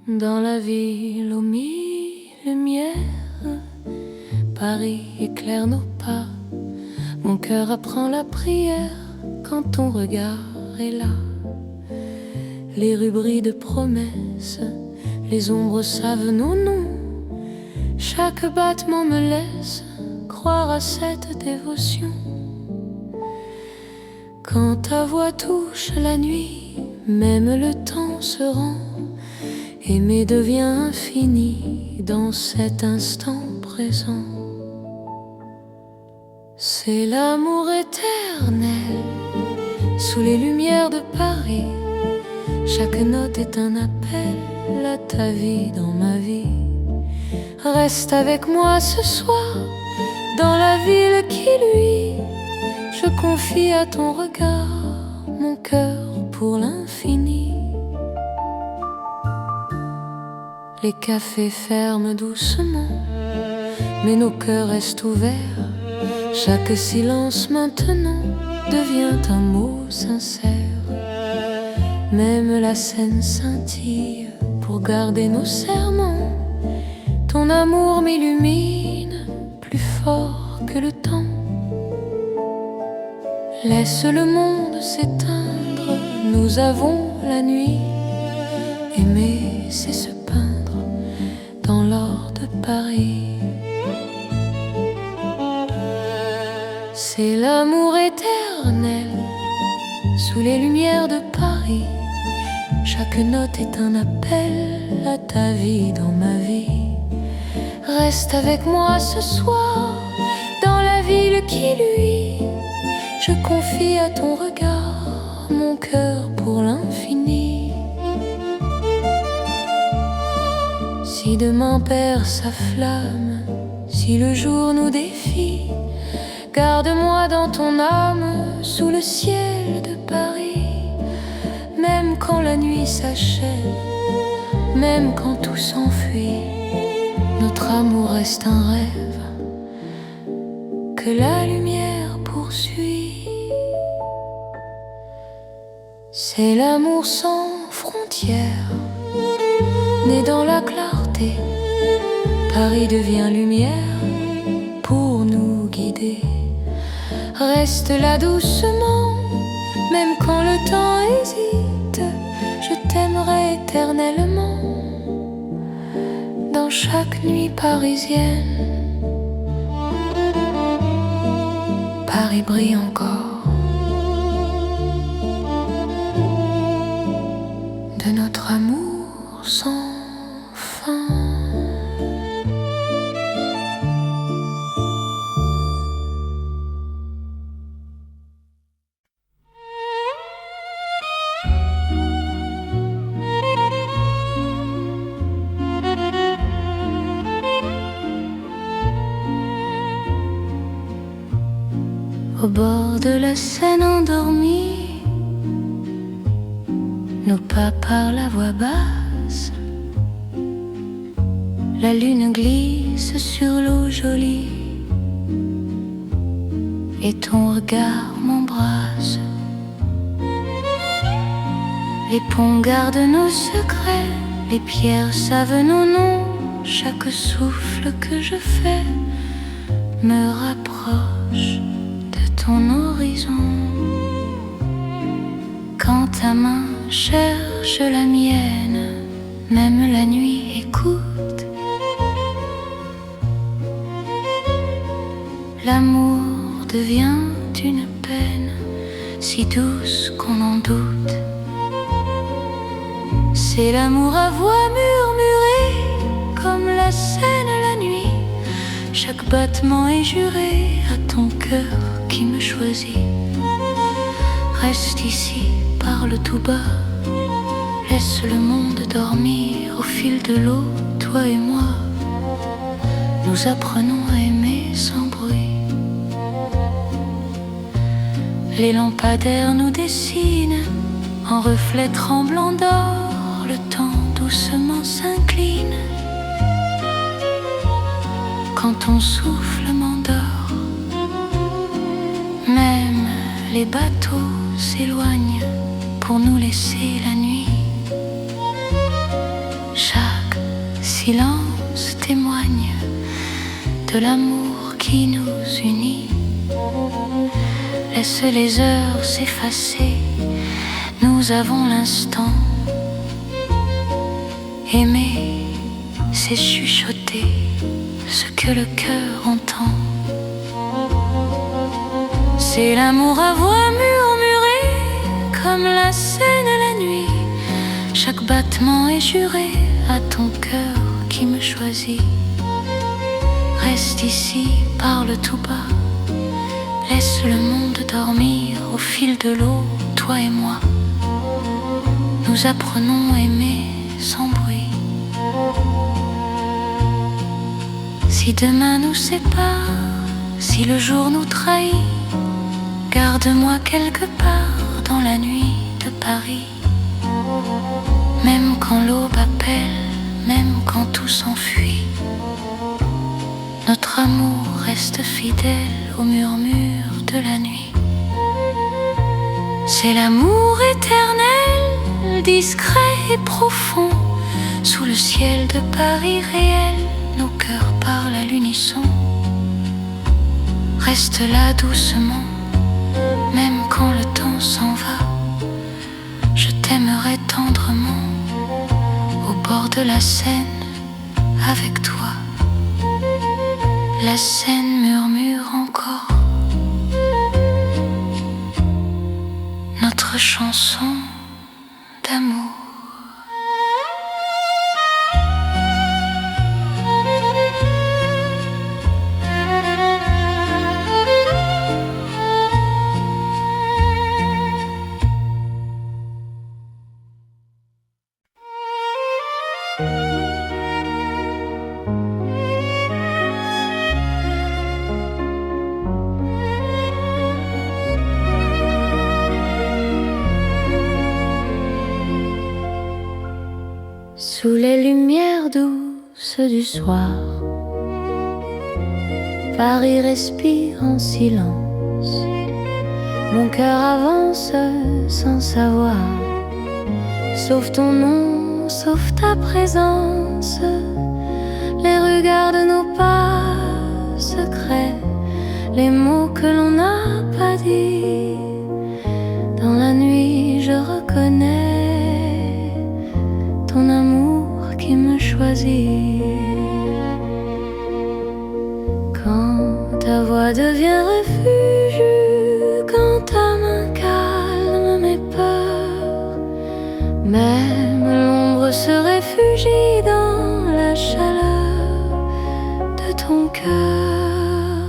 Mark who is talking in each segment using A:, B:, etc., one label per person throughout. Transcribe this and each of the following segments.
A: Dans la ville aux mille lumières, Paris éclaire nos pas. Mon cœur apprend la prière quand ton regard est là. Les rues brillent de promesses, les ombres savent nos noms. Chaque battement me laisse croire à cette dévotion. Quand ta voix touche la nuit, même le temps se rend. Aimer devient infini dans cet instant présent. C'est l'amour éternel sous les lumières de Paris. Chaque note est un appel à ta vie dans ma vie. Reste avec moi ce soir dans la ville qui luit. Je confie à ton regard mon cœur pour l'infini. Les cafés ferment doucement, mais nos cœurs restent ouverts. Chaque silence maintenant devient un mot sincère. Même la scène scintille pour garder nos serments. Ton amour m'illumine plus fort que le temps. Laisse le monde s'éteindre, nous avons la nuit. Aimer, c'est se peindre dans l'or de Paris. C'est l'amour éternel sous les lumières de Paris. Chaque note est un appel à ta vie dans ma vie. Reste avec moi ce soir dans la ville qui luit. Je confie à ton regard mon cœur pour l'infini. Si demain perd sa flamme, si le jour nous défie, garde-moi dans ton âme sous le ciel de Paris. Même quand la nuit s'achève, même quand tout s'enfuit, notre amour reste un rêve que la lumière poursuit. C'est l'amour sans frontières, né dans la clarté. Paris devient lumière pour nous guider. Reste là doucement, même quand le temps hésite. Je t'aimerai éternellement dans chaque nuit parisienne. Paris brille encore de notre amour sans fin. Au bord de la Seine endormie, nos pas parlent à voix basse. La lune glisse sur l'eau jolie et ton regard m'embrasse. Les ponts gardent nos secrets, les pierres savent nos noms. Chaque souffle que je fais me rapproche ton horizon. Quand ta main cherche la mienne, même la nuit écoute. L'amour devient une peine si douce qu'on en doute. C'est l'amour à voix murmurée comme la Seine la nuit. Chaque battement est juré à ton cœur qui me choisit. Reste ici, parle tout bas. Laisse le monde dormir au fil de l'eau, toi et moi. Nous apprenons à aimer sans bruit. Les lampadaires nous dessinent en reflet tremblant d'or, le temps doucement s'incline. Quand ton souffle m'endort, même les bateaux s'éloignent pour nous laisser la nuit. Chaque silence témoigne de l'amour qui nous unit. Laisse les heures s'effacer, nous avons l'instant. Aimer, c'est chuchoter ce que le cœur entend. C'est l'amour à voix murmurée, comme la Seine la nuit. Chaque battement est juré à ton cœur qui me choisit. Reste ici, parle tout bas, laisse le monde dormir au fil de l'eau, toi et moi. Nous apprenons à aimer sans bruit. Si demain nous sépare, si le jour nous trahit, garde-moi quelque part dans la nuit de Paris. Même quand l'aube appelle, même quand tout s'enfuit, notre amour reste fidèle au murmure de la nuit. C'est l'amour éternel, discret et profond. Sous le ciel de Paris réel, nos cœurs parlent à l'unisson. Reste là doucement, même quand le temps s'en va. Je t'aimerai tendrement au bord de la Seine avec toi. La Seine murmure encore notre chanson d'amour. Sous les lumières douces du soir, Paris respire en silence. Mon cœur avance sans savoir, sauf ton nom, sauf ta présence. Les regards de nos pas secrets, les mots que l'on n'a pas dit. Dans la nuit je reconnais ton amour qui me choisit. Quand ta voix devient refuge, quand ta main calme mes peurs, même l'ombre se réfugie dans la chaleur de ton cœur.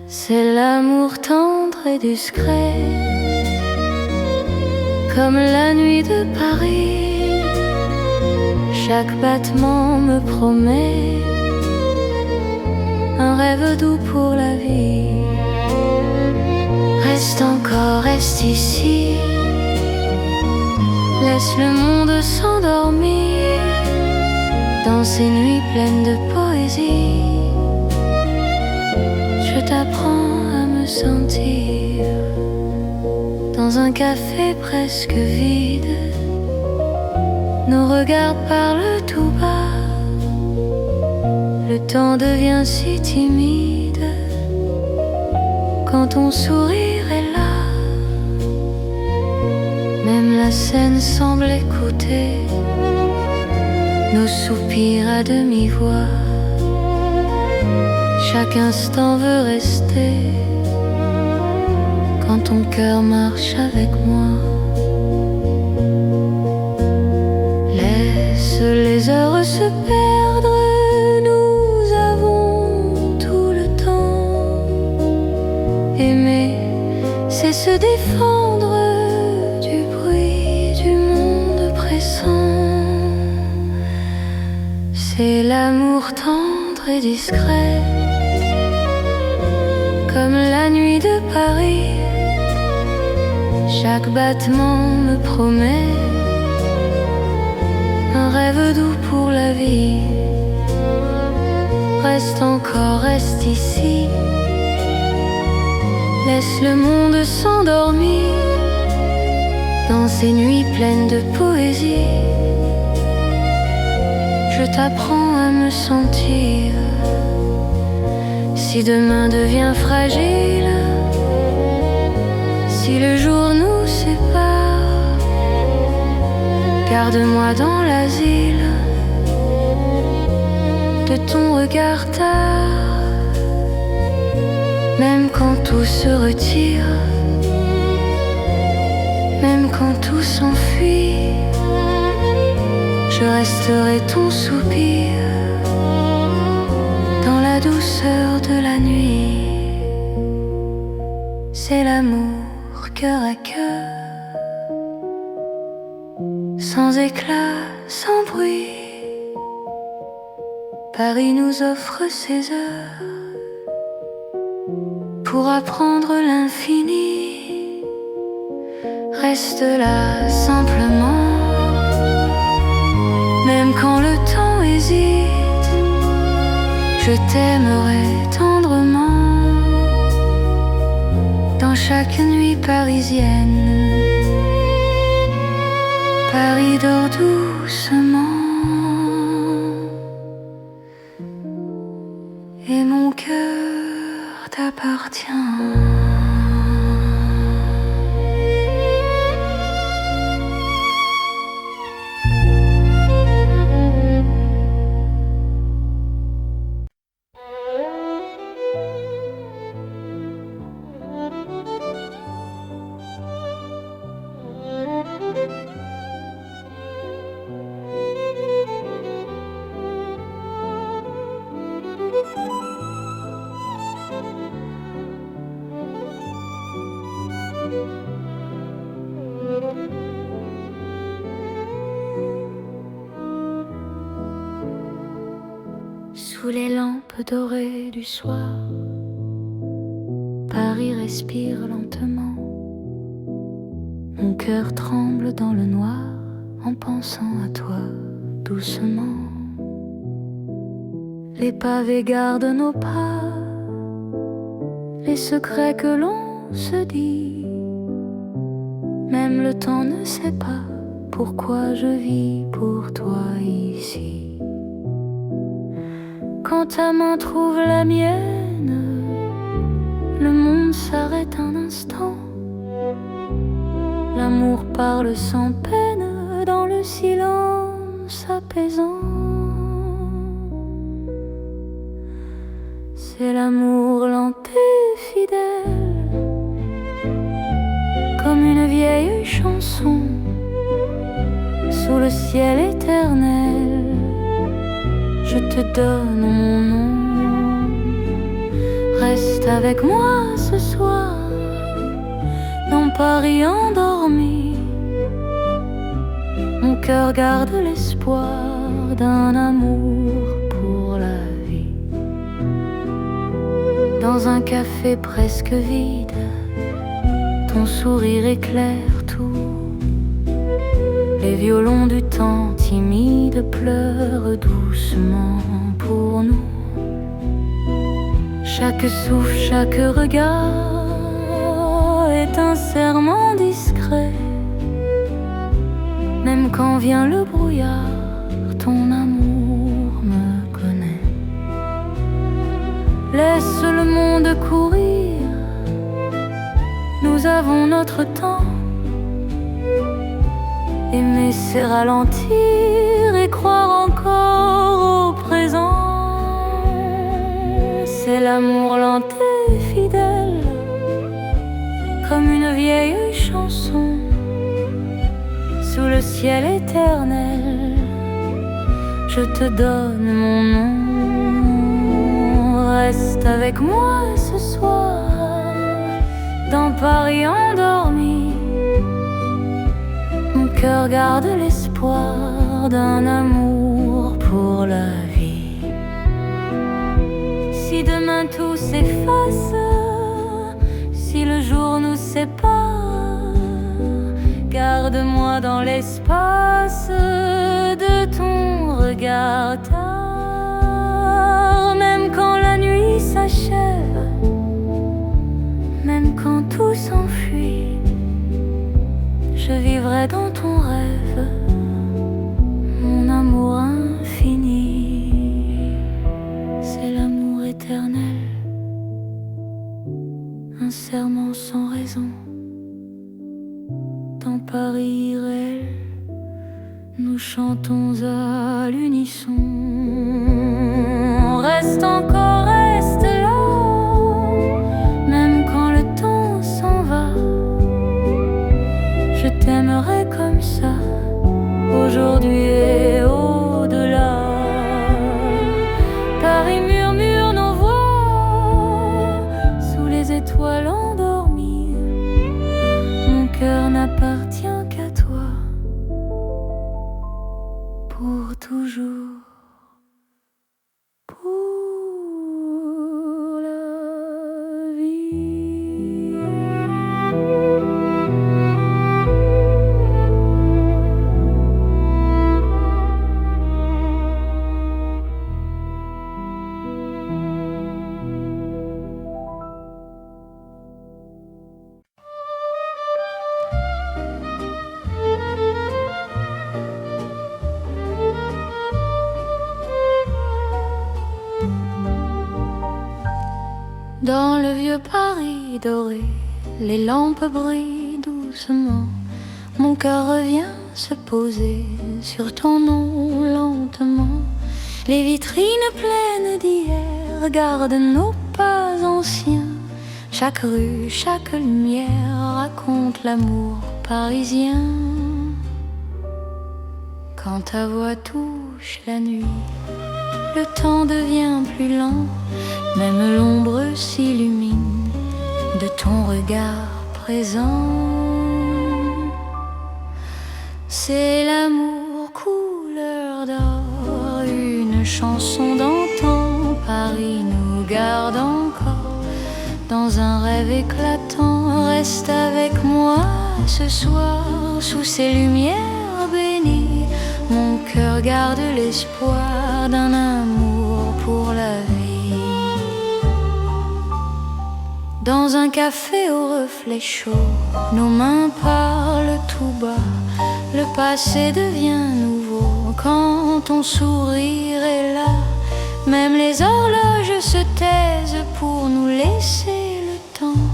A: C'est l'amour tendre et discret, comme la nuit de Paris. Chaque battement me promet un rêve doux pour la vie. Reste encore, reste ici, laisse le monde s'endormir dans ces nuits pleines de poésie. Je t'apprends à me sentir dans un café presque vide. Nos regards parlent tout bas, le temps devient si timide quand ton sourire est là. Même la Seine semble écouter nos soupirs à demi-voix. Chaque instant veut rester quand ton cœur marche avec moi. Laisse les heures se perdre, nous avons tout le temps. Aimer, c'est se défendre du bruit du monde pressant. C'est l'amour tendre et discret, comme la nuit de Paris. Chaque battement me promet un rêve doux pour la vie. Reste encore, reste ici. Laisse le monde s'endormir dans ces nuits pleines de poésie. Je t'apprends à me sentir. Si demain devient fragile, si le jour nous sépare, garde-moi dans l'asile de ton regard tard. Même quand tout se retire, même quand tout s'enfuit, je resterai ton soupir dans la douceur de la nuit. C'est l'amour cœur à cœur, sans éclat, sans bruit. Paris nous offre ses heures pour apprendre l'infini. Reste là simplement, même quand le temps hésite, je t'aimerai tendrement. Dans chaque nuit parisienne, Paris dort doucement et mon cœur t'appartient. Sous les lampes dorées du soir, Paris respire lentement. Mon cœur tremble dans le noir en pensant à toi doucement. Les pavés gardent nos pas, les secrets que l'on se dit. Même le temps ne sait pas pourquoi je vis pour toi ici. Quand ta main trouve la mienne, le monde s'arrête un instant. L'amour parle sans peine dans le silence apaisant. C'est l'amour lent et fidèle, comme une vieille chanson sous le ciel éternel. Je te donne mon nom. Reste avec moi ce soir dans Paris endormi. Mon cœur garde l'espoir d'un amour pour la vie. Dans un café presque vide, ton sourire éclaire tout. Les violons du temps timide pleurent doucement pour nous. Chaque souffle, chaque regard est un serment discret. Même quand vient le brouillard, ton amour me connaît. Laisse le monde courir, nous avons notre temps. Aimer c'est ralentir et croire encore au présent. C'est l'amour lent et fidèle, comme une vieille chanson sous le ciel éternel. Je te donne mon nom. Reste avec moi ce soir dans Paris endormi. Mon cœur garde l'espoir d'un amour pour la vie. Si demain tout s'efface, si le jour nous sépare, garde-moi dans l'espace de ton regard tard, même quand la nuit s'achève, même quand tout s'enfuit, je vivrai dans ton rêve, mon amour infini. C'est l'amour éternel, un serment sans raison. Dans Paris irréel, nous chantons à l'unisson. Reste encore, reste là, même quand le temps s'en va. Je t'aimerai comme ça, aujourd'hui et au-delà. Paris murmure nos voix sous les étoiles endormies. Mon cœur n'appartient qu'à toi pour toujours, pour la vie. Dans le vieux Paris doré, les lampes brillent doucement. Mon cœur revient se poser sur ton nom lentement. Les vitrines pleines d'hier gardent nos pas anciens. Chaque rue, chaque lumière raconte l'amour parisien. Quand ta voix touche la nuit, le temps devient plus lent. Même l'ombre s'illumine de ton regard présent. C'est l'amour couleur d'or, une chanson d'antan. Paris nous garde encore dans un rêve éclatant. Reste avec moi ce soir sous ces lumières bénies. Mon cœur garde l'espoir d'un amour pour la vie. Dans un café au reflet chaud, nos mains parlent tout bas. Le passé devient nouveau quand ton sourire est là. Même les horloges se taisent pour nous laisser le temps.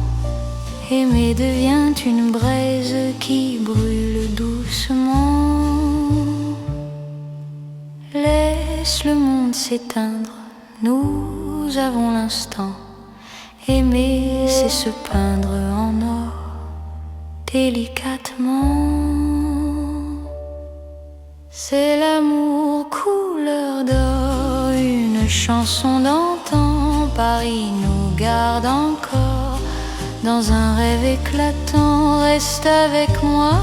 A: Aimer devient une braise qui brûle doucement. Laisse le monde s'éteindre, nous avons l'instant. Aimer, c'est se peindre en or, délicatement. C'est l'amour couleur d'or, une chanson d'antan. Paris nous garde encore dans un rêve éclatant. Reste avec moi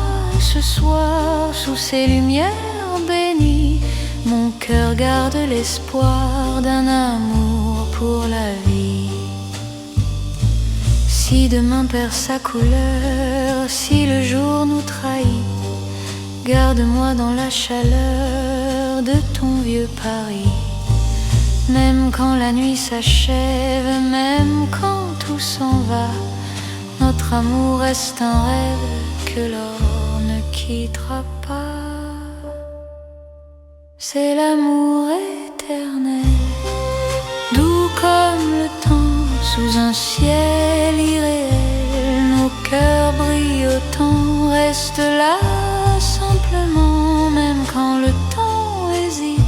A: ce soir sous ces lumières bénies. Mon cœur garde l'espoir d'un amour pour la vie. Si demain perd sa couleur, si le jour nous trahit, garde-moi dans la chaleur de ton vieux Paris. Même quand la nuit s'achève, même quand tout s'en va, notre amour reste un rêve que l'or ne quittera pas. C'est l'amour éternel, doux comme le temps. Sous un ciel irréel, nos cœurs brillent autant. Reste là simplement, même quand le temps hésite.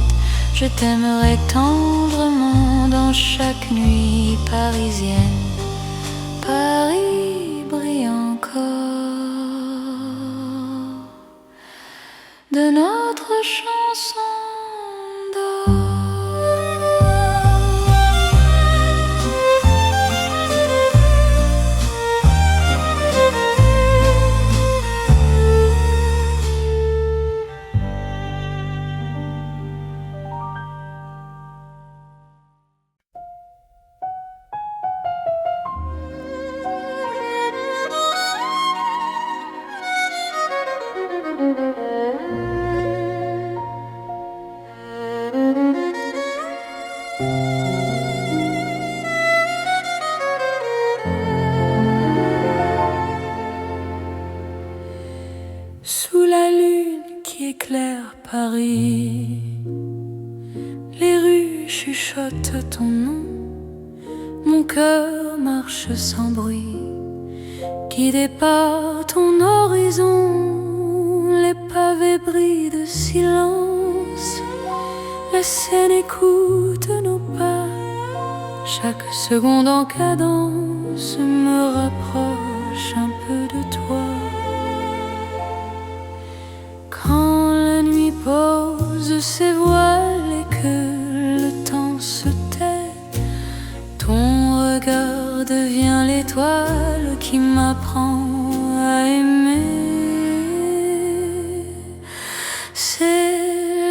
A: Je t'aimerai tendrement dans chaque nuit parisienne. Paris brille encore de notre chanson d'or. Sous la lune qui éclaire Paris, les rues chuchotent ton nom. Mon cœur marche sans bruit, guidé par ton horizon. Les pavés brillent de silence, la Seine écoute nos pas. Chaque seconde en cadence me rapproche un peu de toi. Quand la nuit pose ses voiles et que le temps se tait, ton regard devient l'étoile qui m'apprend à aimer. C'est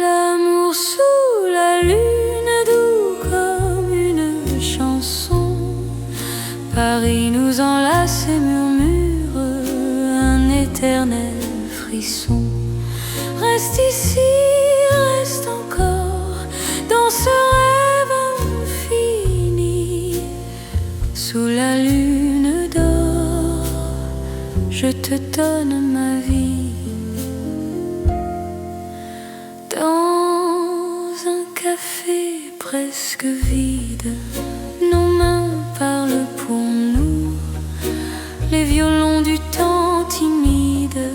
A: l'amour sous la lune, doux comme une chanson. Paris nous enlace et murmure un éternel frisson. Reste ici, reste encore dans ce rêve infini. Sous la lune d'or, je te donne ma vie. Dans un café presque vide, nos mains parlent pour nous. Les violons du temps timide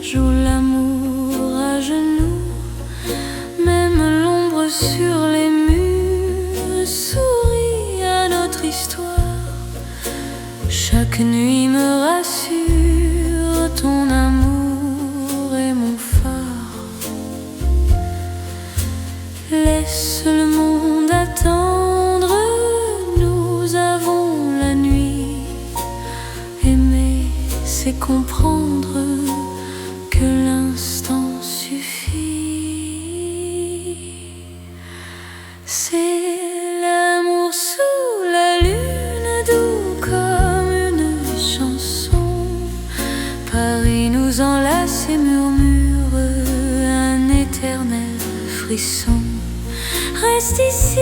A: jouent l'amour à genoux. Même l'ombre sur les murs sourit à notre histoire. Chaque nuit me rassure, ton amour est mon phare. Laisse le monde attendre, nous avons la nuit. Aimer, c'est comprendre que l'instant suffit. C'est l'amour sous la lune, doux comme une chanson. Paris nous enlace et murmure un éternel frisson. Reste ici,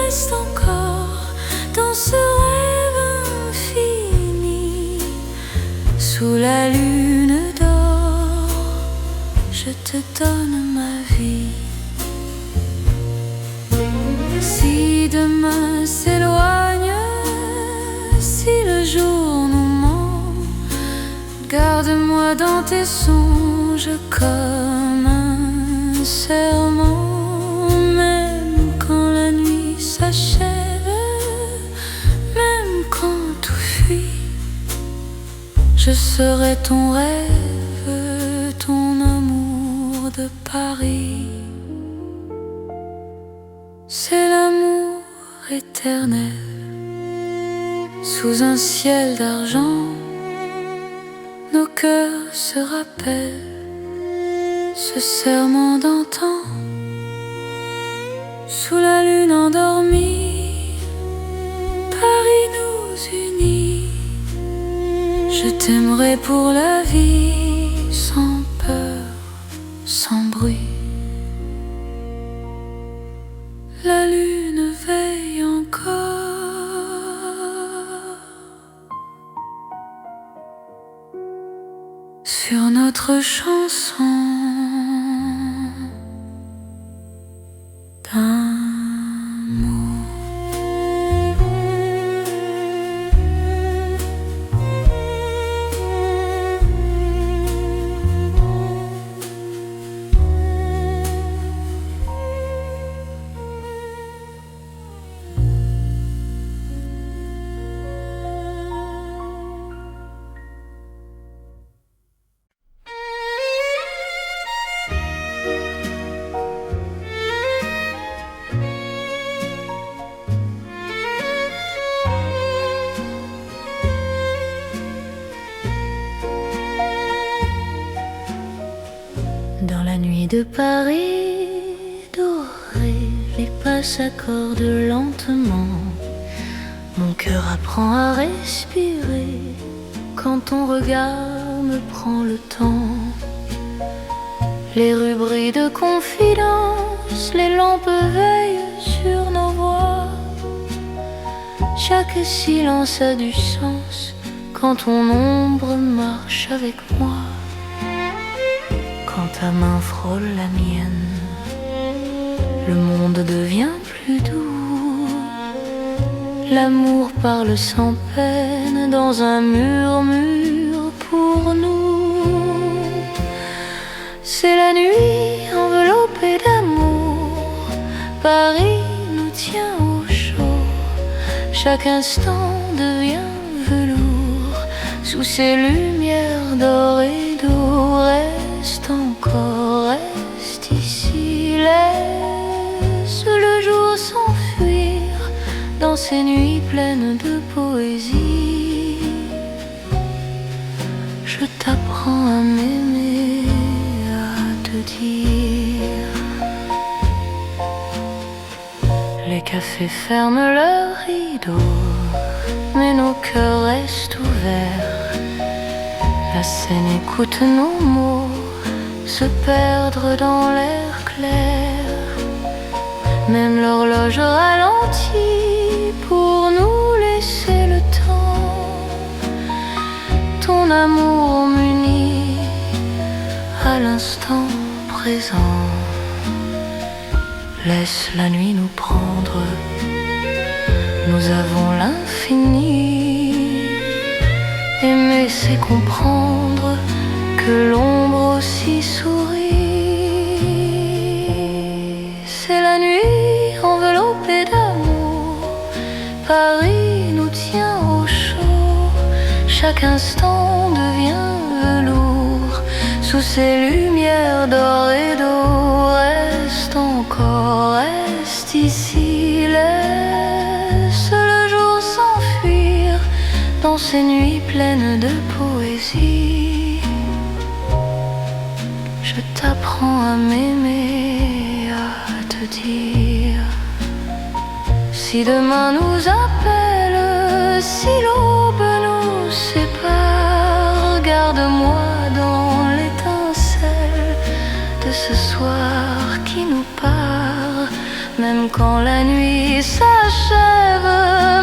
A: reste encore dans ce rêve infini. Sous la lune d'or, je te donne ma vie. Si demain s'éloigne, si le jour nous ment, garde-moi dans tes songes comme un serment. Même quand la nuit s'achève, même quand tout fuit, je serai ton rêve, ton amour de Paris. C'est l'amour éternel, sous un ciel d'argent. Nos cœurs se rappellent ce serment d'antan. Sous la lune endormie, Paris nous unit. Je t'aimerai pour la vie, sans peur, sans bruit. La lune veille encore sur notre chanson d'amour. Dans la nuit de Paris dorée, les pas s'accordent lentement. Mon cœur apprend à respirer quand ton regard me prend le temps. Les rues brillent de confidence, les lampes veillent sur nos voix. Chaque silence a du sens quand ton ombre marche avec moi. Quand ta main frôle la mienne, le monde devient plus doux. L'amour parle sans peine dans un murmure pour nous. C'est la nuit enveloppée d'amour, Paris nous tient au chaud. Chaque instant devient velours sous ces lumières d'or et d'eau. Reste encore, reste ici, laisse le jour s'enfuir dans ces nuits pleines de poésie. Je t'apprends à m'aimer, à te dire. Les cafés ferment leurs rideaux, mais nos cœurs restent ouverts. La scène écoute nos mots se perdre dans l'air clair. Même l'horloge ralentit pour nous laisser le temps. Ton amour m'unit à l'instant présent. Laisse la nuit nous prendre, nous avons l'infini. Aimer c'est comprendre que l'ombre aussi sourit. C'est la nuit enveloppée d'amour, Paris nous tient au chaud. Chaque instant devient velours sous ces lumières d'or et d'eau. Reste encore, reste ici, laisse le jour s'enfuir dans ces nuits pleines de poésie. Je t'apprends à m'aimer, à te dire. Si demain nous appelle, si l'aube nous sépare, garde-moi dans l'étincelle de ce soir qui nous part. Même quand la nuit s'achève,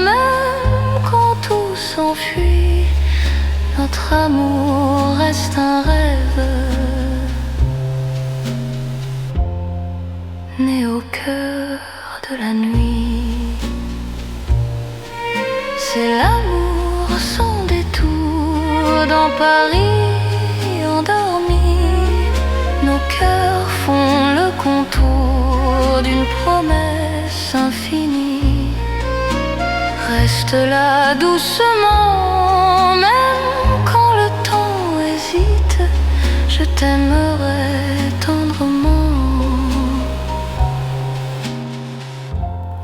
A: même quand tout s'enfuit, notre amour reste un rêve né au cœur de la nuit. C'est l'amour sans détour dans Paris endormi. Nos cœurs font le contour d'une promesse infinie. Reste là doucement, même quand le temps hésite. Je t'aimerai tendrement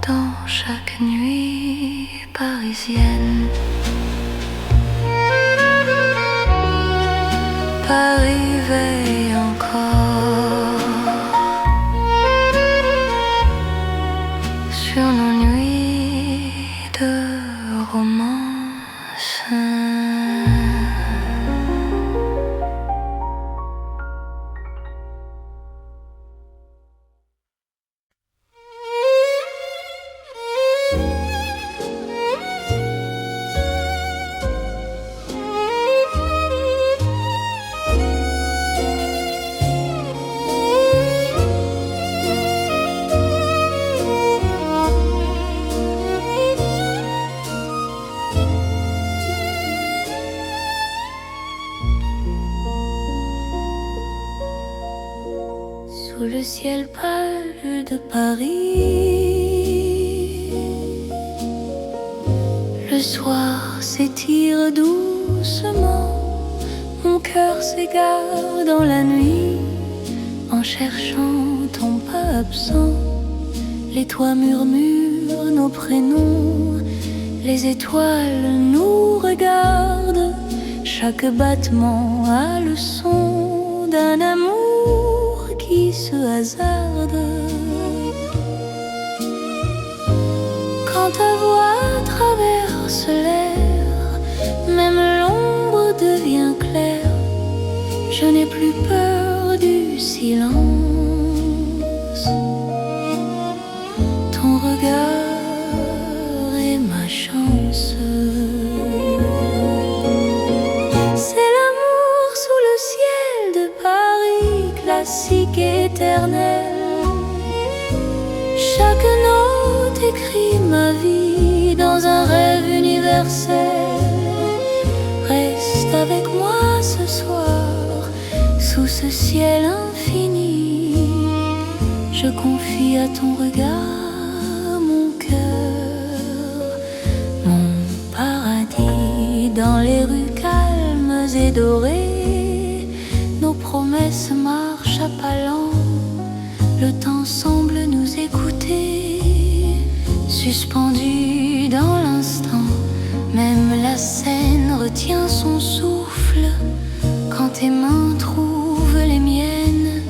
A: dans chaque nuit parisienne. Paris veille encore sur nos nuits de romance. Sous le ciel pâle de Paris, le soir s'étire doucement. Mon cœur s'égare dans la nuit en cherchant ton pas absent. Les toits murmurent nos prénoms, les étoiles nous regardent. Chaque battement a le son d'un amour qui se hasarde. Quand ta voix traverse l'air, même l'ombre devient claire. Je n'ai plus peur du silence. Ton regard est ma chance. C'est l'amour sous le ciel de Paris, classique et éternel. Chaque note écrit ma vie dans un rêve universel. Reste avec moi ce soir, sous ce ciel infini. Je confie à ton regard mon cœur, mon paradis. Dans les rues calmes et dorées, nos promesses marchent à pas lents. Le temps semble nous écouter, suspendu dans l'instant. Même la scène retient son souffle quand tes mains trouvent les miennes.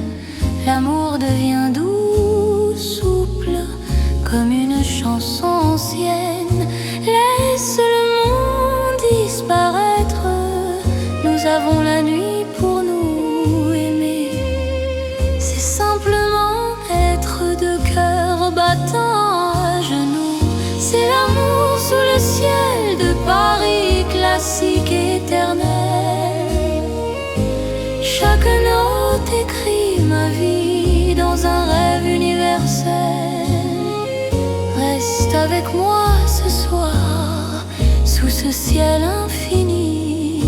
A: L'amour devient doux, souple, comme une chanson ancienne. Laisse le monde disparaître, nous avons la nuit pour nous aimer. C'est simplement être de cœur battant à genoux. C'est l'amour sous le ciel de Paris, classique et éternel. Chaque note écrit ma vie dans un rêve universel. Reste avec moi ce soir, sous ce ciel infini.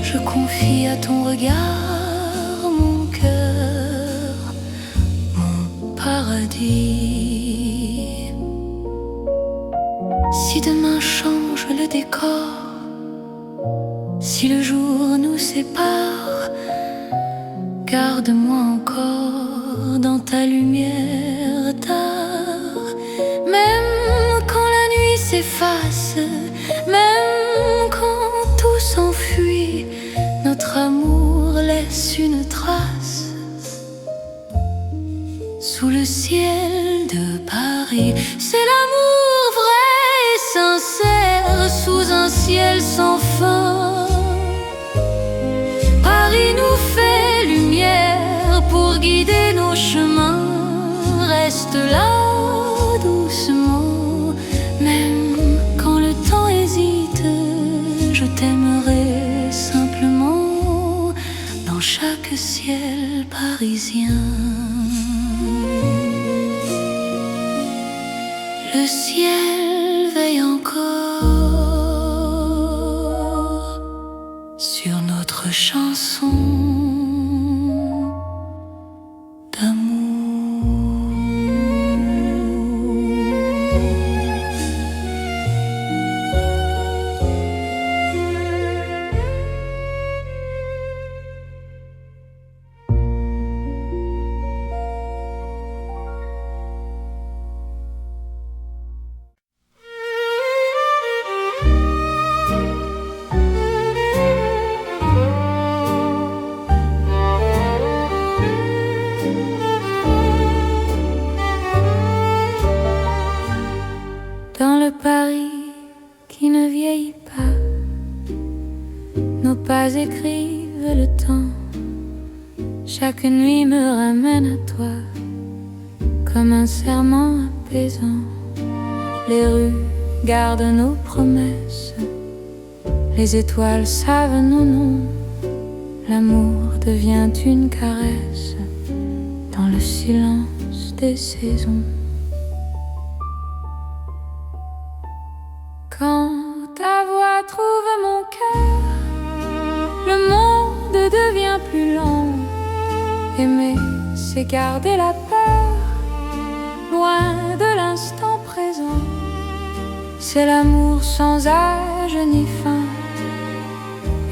A: Je confie à ton regard mon cœur, mon paradis. Si demain change le décor, si le jour nous sépare, garde-moi encore dans ta lumière tard. Même quand la nuit s'efface, même quand tout s'enfuit, notre amour laisse une trace sous le ciel de Paris. C'est l'amour vrai et sincère sous un ciel sans fin. Paris nous fait lumière pour guider nos chemins. Reste là doucement, même quand le temps hésite. Je t'aimerai simplement dans chaque ciel parisien. Le ciel veille encore sur notre chanson d'amour. Dans le Paris qui ne vieillit pas, nos pas écrivent le temps. Chaque nuit me ramène à toi, comme un serment apaisant. Les rues gardent nos promesses, les étoiles savent nos noms. L'amour devient une caresse dans le silence des saisons. Quand ta voix trouve mon cœur, le monde devient plus long. Aimer, c'est garder la peur, loin de l'instant présent. C'est l'amour sans âge ni fin,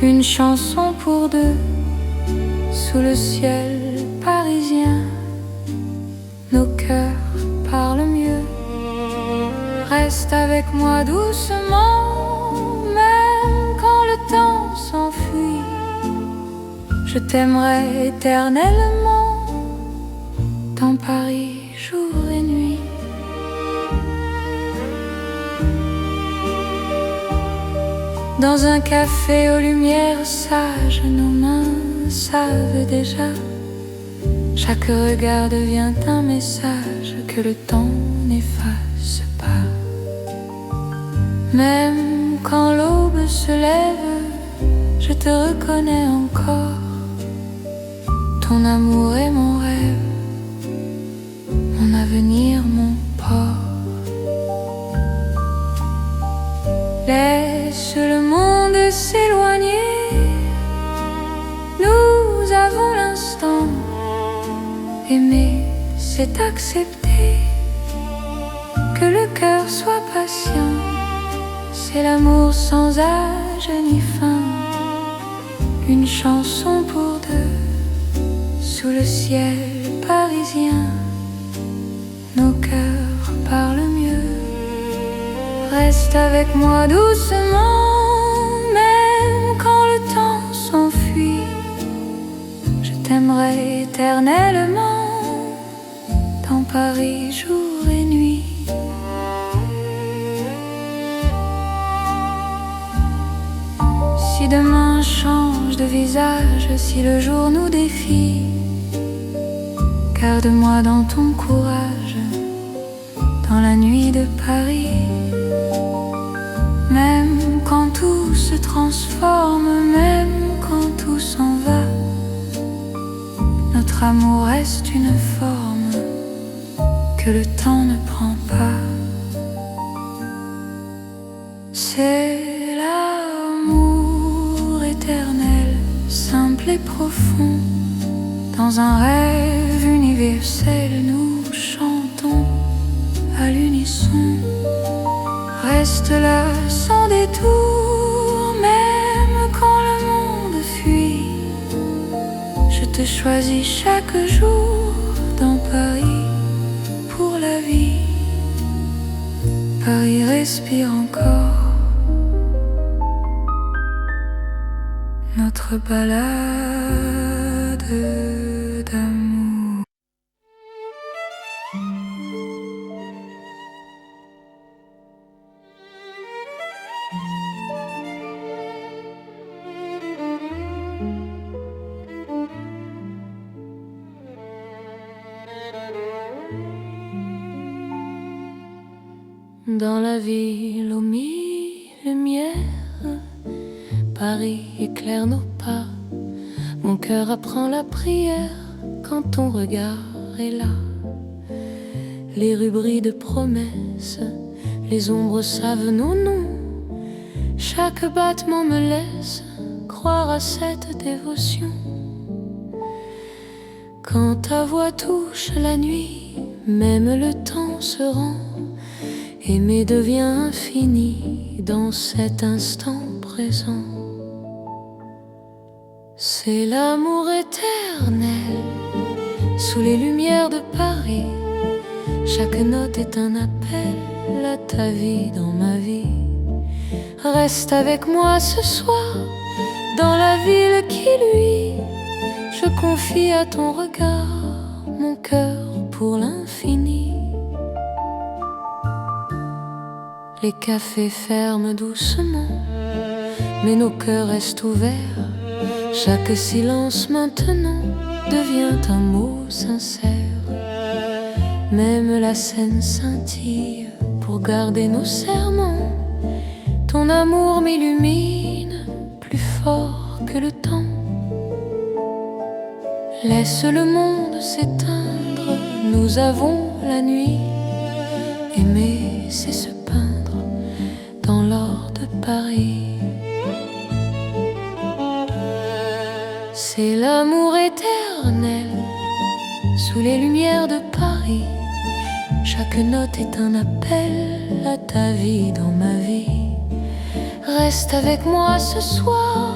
A: une chanson pour deux, sous le ciel parisien. Nos cœurs parlent mieux. Reste avec moi doucement, même quand le temps s'enfuit. Je t'aimerai éternellement, dans Paris, jour et nuit. Dans un café aux lumières sages, nos mains savent déjà Chaque regard devient un message que le temps n'efface pas. Même quand l'aube se lève, je te reconnais encore. Ton amour est mon rêve, mon avenir, mon port. Laisse le monde s'éloigner, nous avons l'instant. Aimer, c'est accepter que le cœur soit patient. C'est l'amour sans âge ni fin, une chanson pour deux, sous le ciel parisien. Nos cœurs parlent mieux. Reste avec moi doucement, même quand le temps s'enfuit. Je t'aimerai éternellement, dans Paris jour et nuit. Si demain change de visage, si le jour nous défie, garde-moi dans ton courage, dans la nuit de Paris. Même quand tout se transforme, même quand tout s'en va, notre amour reste une forme que le temps ne prend pas. C'est l'amour éternel, simple et profond. Dans un rêve universel, nous chantons à l'unisson. Reste là sans détour, même quand le monde fuit. Je te choisis chaque jour dans Paris pour la vie. Paris respire encore notre balade d'amour. Dans la ville aux mille lumières, Paris éclaire nos pas. Mon cœur apprend la prière quand ton regard est là. Les rues brillent de promesses, les ombres savent nos noms. Chaque battement me laisse croire à cette dévotion. Quand ta voix touche la nuit, même le temps se rend. Aimer devient infini dans cet instant présent. C'est l'amour éternel sous les lumières de Paris. Chaque note est un appel à ta vie dans ma vie. Reste avec moi ce soir dans la ville qui luit. Je confie à ton regard mon cœur pour l'infini. Les cafés ferment doucement, mais nos cœurs restent ouverts. Chaque silence maintenant devient un mot sincère. Même la scène scintille pour garder nos serments. Ton amour m'illumine plus fort que le temps. Laisse le monde s'éteindre, nous avons la nuit. Aimer, c'est se peindre dans l'or de Paris. C'est l'amour éternel sous les lumières de Paris. Chaque note est un appel à ta vie dans ma vie. Reste avec moi ce soir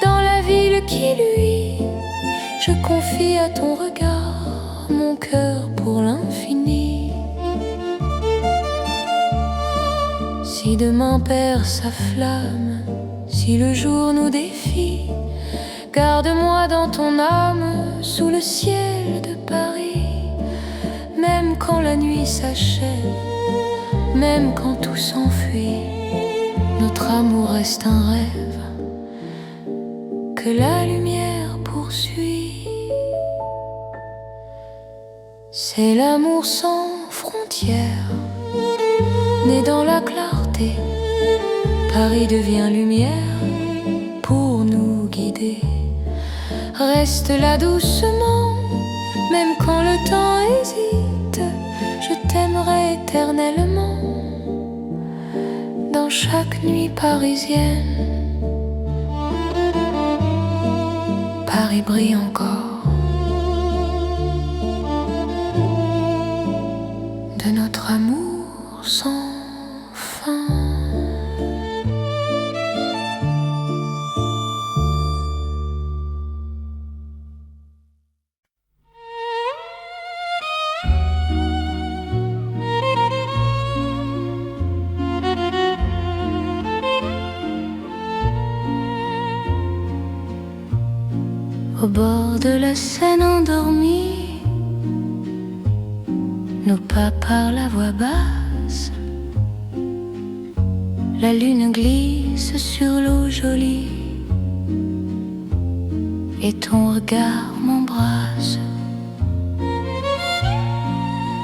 A: dans la ville qui luit. Je confie à ton regard mon cœur pour l'infini. Si demain perd sa flamme, si le jour nous défie, garde-moi dans ton âme sous le ciel de Paris. Même quand la nuit s'achève, même quand tout s'enfuit, notre amour reste un rêve que la lumière poursuit. C'est l'amour sans frontières, né dans la clarté. Paris devient lumière pour nous guider. Reste là doucement, même quand le temps hésite. Je t'aimerai éternellement dans chaque nuit parisienne. Paris brille encore de notre amour sans fin. Au bord de la Seine endormie, nos pas parlent à voix basse. La lune glisse sur l'eau jolie et ton regard m'embrasse.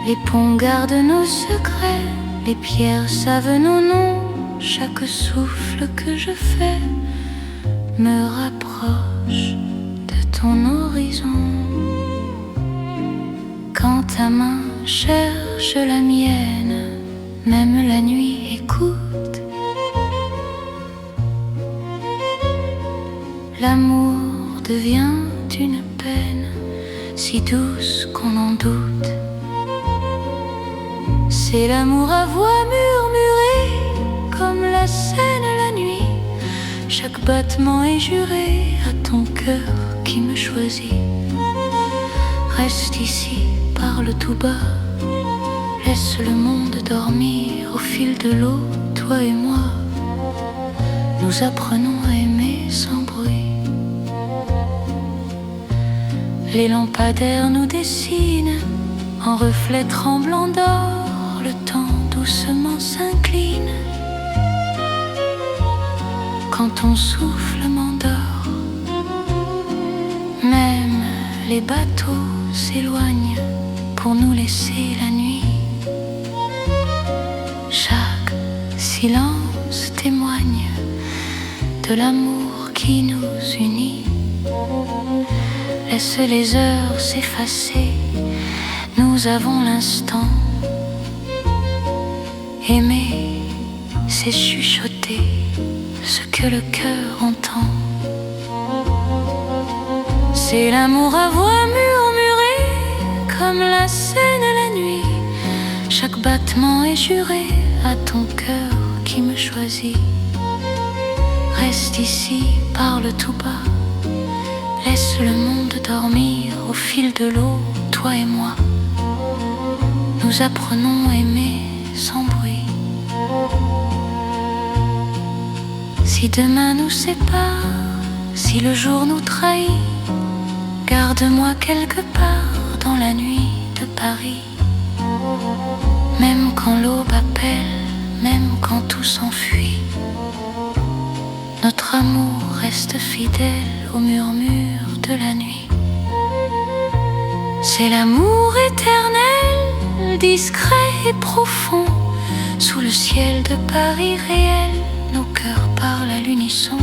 A: Les ponts gardent nos secrets, les pierres savent nos noms. Chaque souffle que je fais me rapproche ton horizon. Quand ta main cherche la mienne, même la nuit écoute. L'amour devient une peine si douce qu'on en doute. C'est l'amour à voix murmurée comme la Seine la nuit. Chaque battement est juré à ton cœur qui me choisit. Reste ici, parle tout bas. Laisse le monde dormir au fil de l'eau, toi et moi. Nous apprenons à aimer sans bruit. Les lampadaires nous dessinent en reflets tremblants d'or. Le temps doucement s'incline quand ton souffle m'endort. Même les bateaux s'éloignent pour nous laisser la nuit. Chaque silence témoigne de l'amour qui nous unit. Laisse les heures s'effacer, nous avons l'instant. Aimer, c'est chuchoter ce que le cœur entend. C'est l'amour à voix murmurée comme la Seine la nuit. Chaque battement est juré à ton cœur qui me choisit. Reste ici, parle tout bas. Laisse le monde dormir au fil de l'eau, toi et moi. Nous apprenons à aimer sans bruit. Si demain nous sépare, si le jour nous trahit, garde-moi quelque part dans la nuit de Paris. Même quand l'aube appelle, même quand tout s'enfuit, notre amour reste fidèle au murmure de la nuit. C'est l'amour éternel, discret et profond. Sous le ciel de Paris réel, nos cœurs parlent à l'unisson.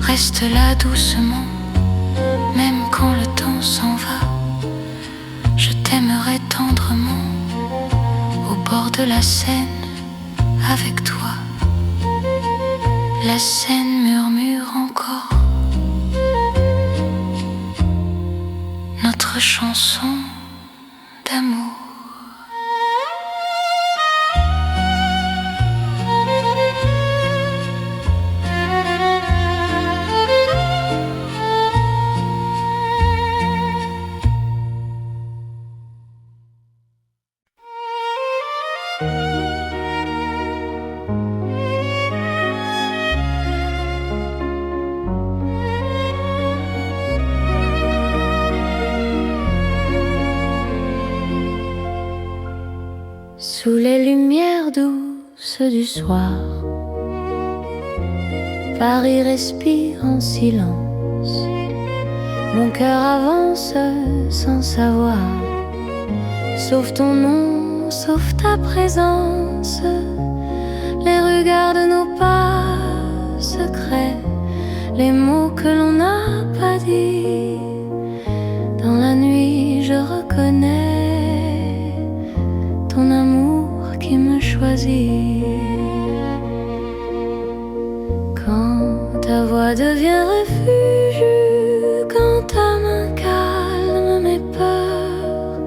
A: Reste là doucement, même quand le temps s'en va. Je t'aimerai tendrement au bord de la Seine avec toi. La Seine murmure encore notre chanson d'amour. Sous les lumières douces du soir, Paris respire en silence. Mon cœur avance sans savoir, sauf ton nom, sauf ta présence, les regards de nos pas secrets, les mots que l'on n'a pas dit. Dans la nuit je reconnais ton amour qui me choisit. Quand ta voix devient refuge, quand ta main calme mes peurs,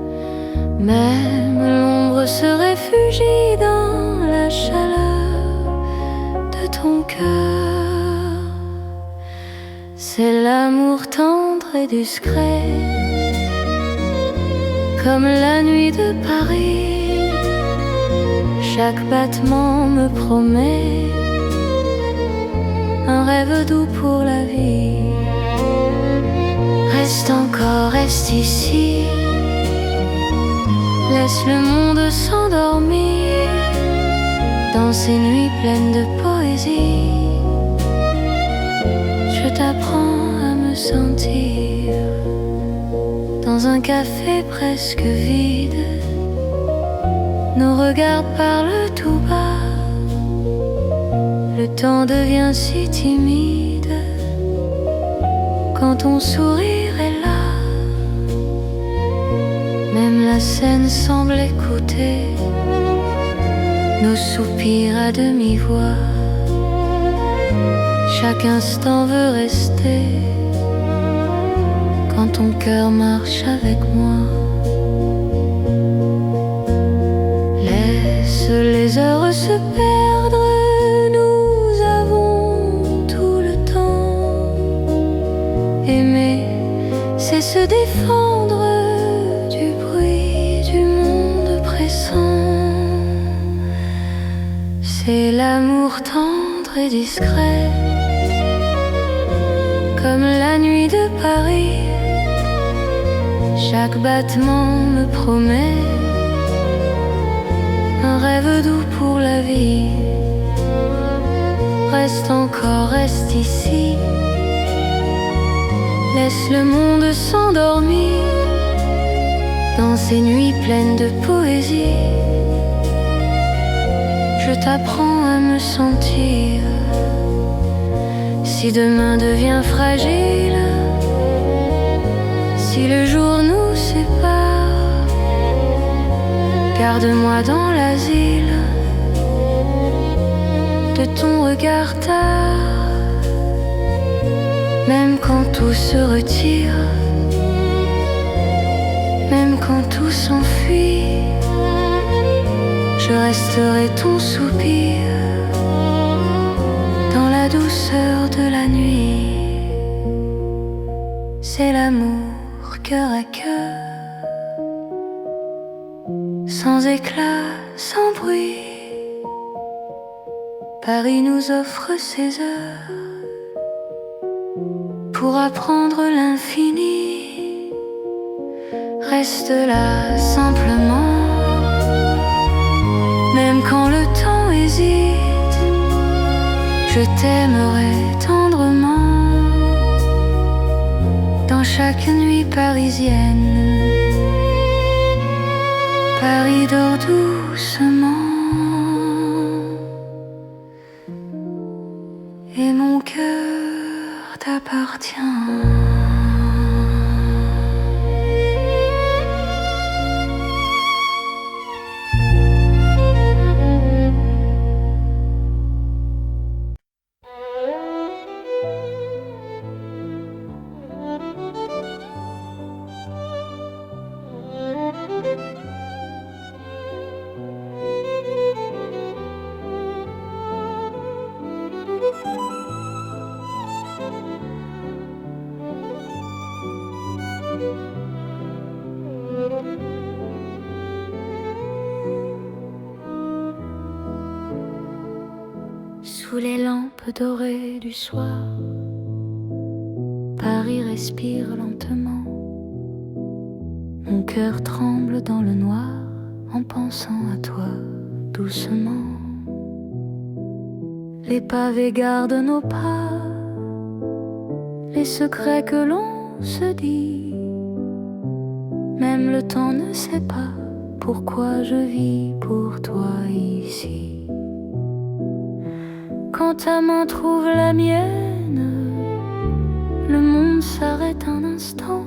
A: même l'ombre se réfugie dans la chaleur de ton cœur. C'est l'amour tendre et discret, comme la nuit de Paris. Chaque battement me promet un rêve doux pour la vie. Reste encore, reste ici, laisse le monde s'endormir dans ces nuits pleines de poésie. Je t'apprends à me sentir dans un café presque vide. Nos regards parlent tout bas, le temps devient si timide quand ton sourire est là. Même la scène semble écouter nos soupirs à demi-voix. Chaque instant veut rester quand ton cœur marche avec moi. Laisse les heures se perdre, nous avons tout le temps. Aimer, c'est se défendre du bruit du monde pressant. C'est l'amour tendre et discret, comme la nuit de Paris. Chaque battement me promet un rêve doux pour la vie. Reste encore, reste ici, laisse le monde s'endormir dans ces nuits pleines de poésie. Je t'apprends à me sentir. Si demain devient fragile, si le jour nous sépare, garde-moi dans l'asile de ton regard tard. Même quand tout se retire, même quand tout s'enfuit, je resterai ton soupir dans la douceur de la nuit. C'est l'amour cœur à cœur, sans éclat, sans bruit. Paris nous offre ses heures pour apprendre l'infini. Reste là simplement, même quand le temps hésite, je t'aimerai tendrement dans chaque nuit parisienne. Paris dort doucement et mon cœur t'appartient. Sous les lampes dorées du soir, Paris respire lentement. Mon cœur tremble dans le noir en pensant à toi doucement. Les pavés gardent nos pas, les secrets que l'on se dit. Même le temps ne sait pas pourquoi je vis pour toi ici. Quand ta main trouve la mienne, le monde s'arrête un instant.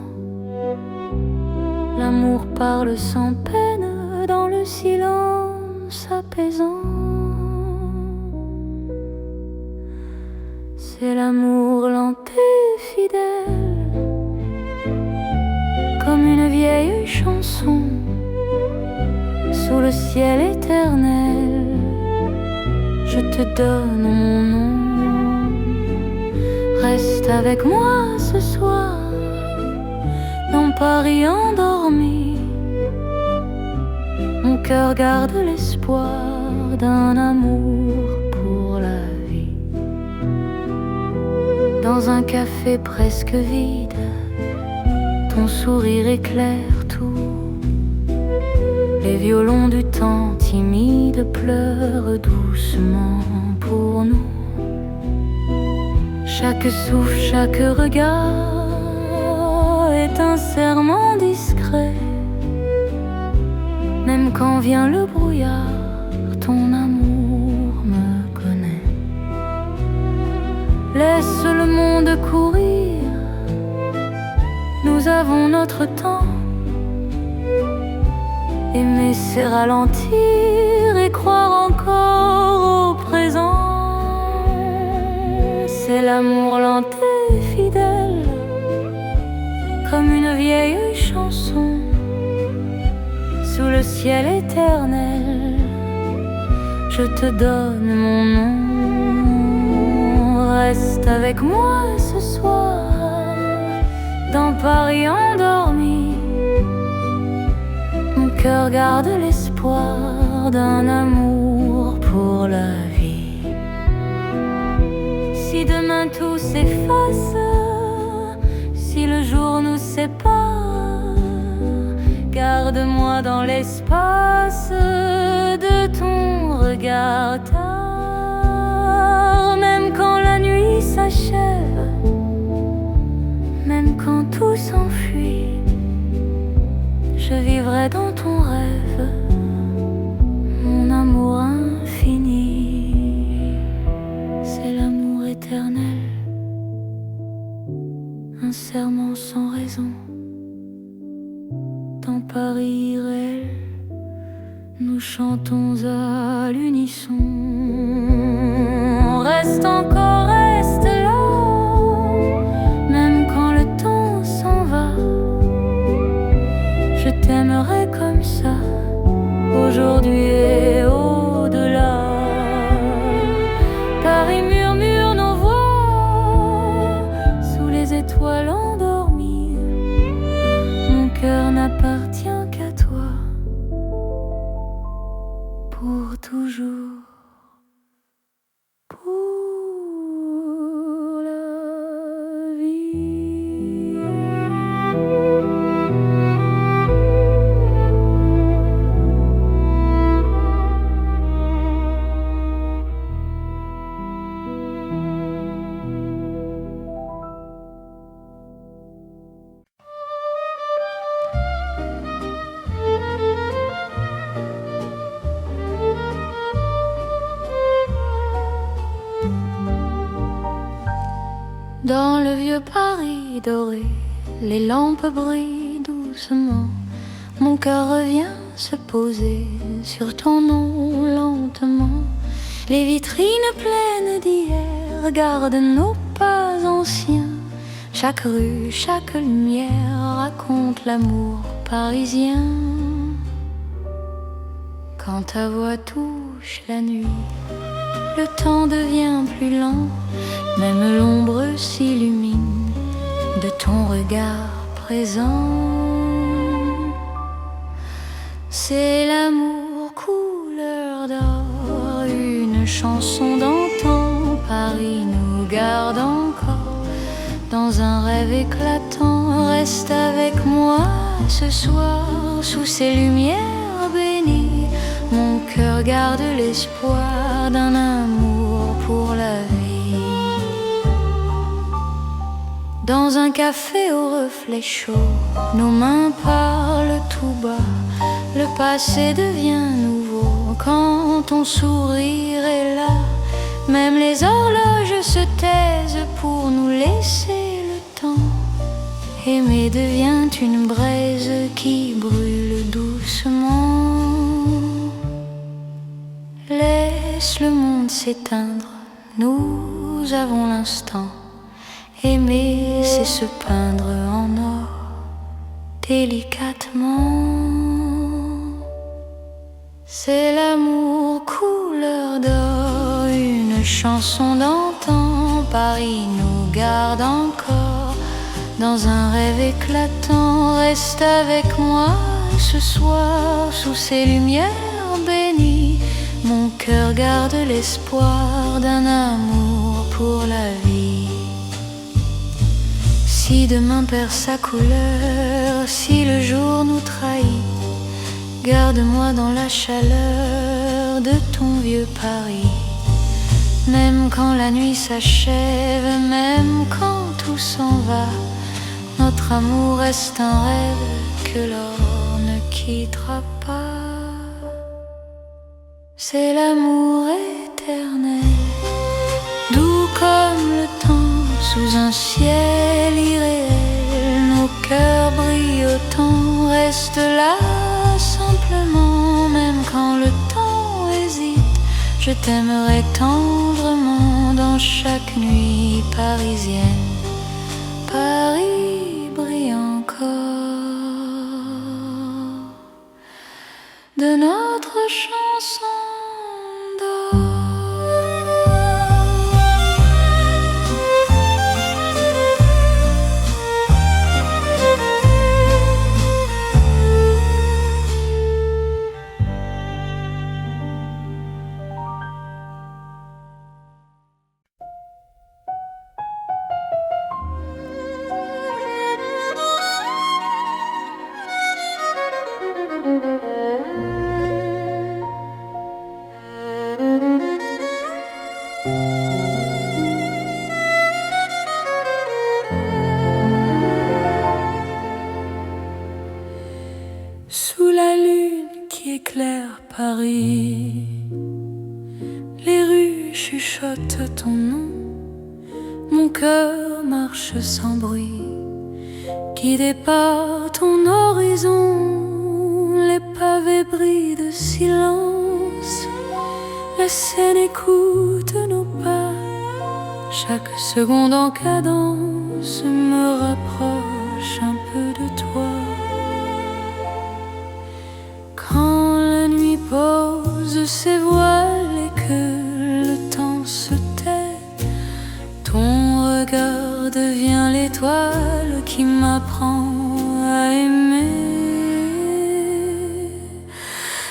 A: L'amour parle sans peine dans le silence apaisant. C'est l'amour lent et fidèle, comme une vieille chanson sous le ciel éternel. Je te donne mon nom. Reste avec moi ce soir dans Paris endormi. Mon cœur garde l'espoir d'un amour pour la vie. Dans un café presque vide, ton sourire éclaire tout. Les violons du temps timide pleurent doucement pour nous. Chaque souffle, chaque regard est un serment discret. Même quand vient le brouillard, ton amour me connaît. Laisse le monde courir, nous avons notre temps. Aimer c'est ralentir et croire encore au présent. C'est l'amour lent et fidèle, comme une vieille chanson sous le ciel éternel. Je te donne mon nom. Reste avec moi ce soir dans Paris endormi. Mon cœur garde l'espoir d'un amour pour la vie. Si demain tout s'efface, si le jour nous sépare, garde-moi dans l'espace de ton regard tard. Même quand la nuit s'achève, même quand tout s'enfuit, je vivrai dans ton rêve, mon amour infini. C'est l'amour éternel, un serment sans raison. Dans Paris réel, nous chantons à l'unisson. Reste encore, reste là, même quand le temps s'en va. Je t'aimerai comme ça, aujourd'hui et au-delà. Paris murmure nos voix sous les étoiles endormies. Mon cœur n'appartient qu'à toi pour toujours. Pour la vie. Dans le vieux Paris doré, les lampes brillent doucement. Mon cœur revient se poser sur ton nom lentement. Les vitrines pleines d'hier gardent nos pas anciens. Chaque rue, chaque lumière raconte l'amour parisien. Quand ta voix touche la nuit, le temps devient plus lent. Même l'ombre s'illumine de ton regard présent. C'est l'amour couleur d'or, une chanson d'antan. Paris nous garde encore dans un rêve éclatant. Reste avec moi ce soir sous ces lumières bénies. Mon cœur garde l'espoir d'un amour pour la vie. Dans un café au reflet chaud, nos mains parlent tout bas. Le passé devient nouveau quand ton sourire est là. Même les horloges se taisent pour nous laisser le temps. Aimer devient une braise qui brûle doucement. Laisse le monde s'éteindre, nous avons l'instant. Aimer, c'est se peindre en or, délicatement. C'est l'amour couleur d'or, une chanson d'antan. Paris nous garde encore dans un rêve éclatant. Reste avec moi ce soir sous ces lumières bénies. Mon cœur garde l'espoir d'un amour pour la vie. Si demain perd sa couleur, si le jour nous trahit, garde-moi dans la chaleur de ton vieux Paris. Même quand la nuit s'achève, même quand tout s'en va, notre amour reste un rêve que l'or ne quittera pas. C'est l'amour éternel, doux comme le temps, sous un ciel irréel. Nos cœurs brillent autant, reste là simplement. Même quand le temps hésite, je t'aimerai tendrement. Dans chaque nuit parisienne, Paris brille encore de notre chanson d'or. Sous la lune qui éclaire Paris, les rues chuchotent ton nom. Mon cœur marche sans bruit, guidé par ton horizon. Les pavés brillent de silence, la Seine écoute nos pas. Chaque seconde en cadence me rapproche un peu de toi. Quand la nuit pose ses voiles et que le temps se tait, ton regard devient l'étoile qui m'apprend à aimer.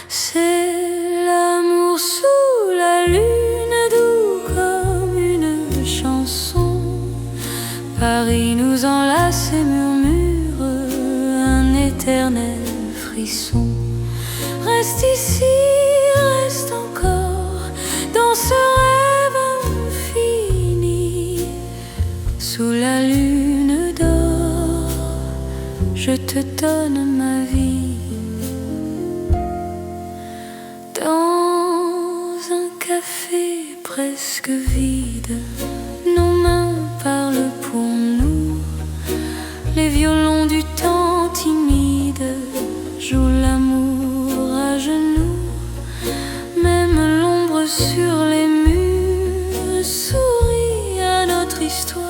A: C'est l'amour sous la lune, doux comme une chanson. Paris nous enlace et murmure un éternel frisson. Reste ici, reste encore dans ce rêve infini. Sous la lune d'or, je te donne ma vie. Dans un café presque vide, nos mains parlent pour nous. Les violons du temps timide jouent l'amour à genoux. Même l'ombre sur les murs sourit à notre histoire.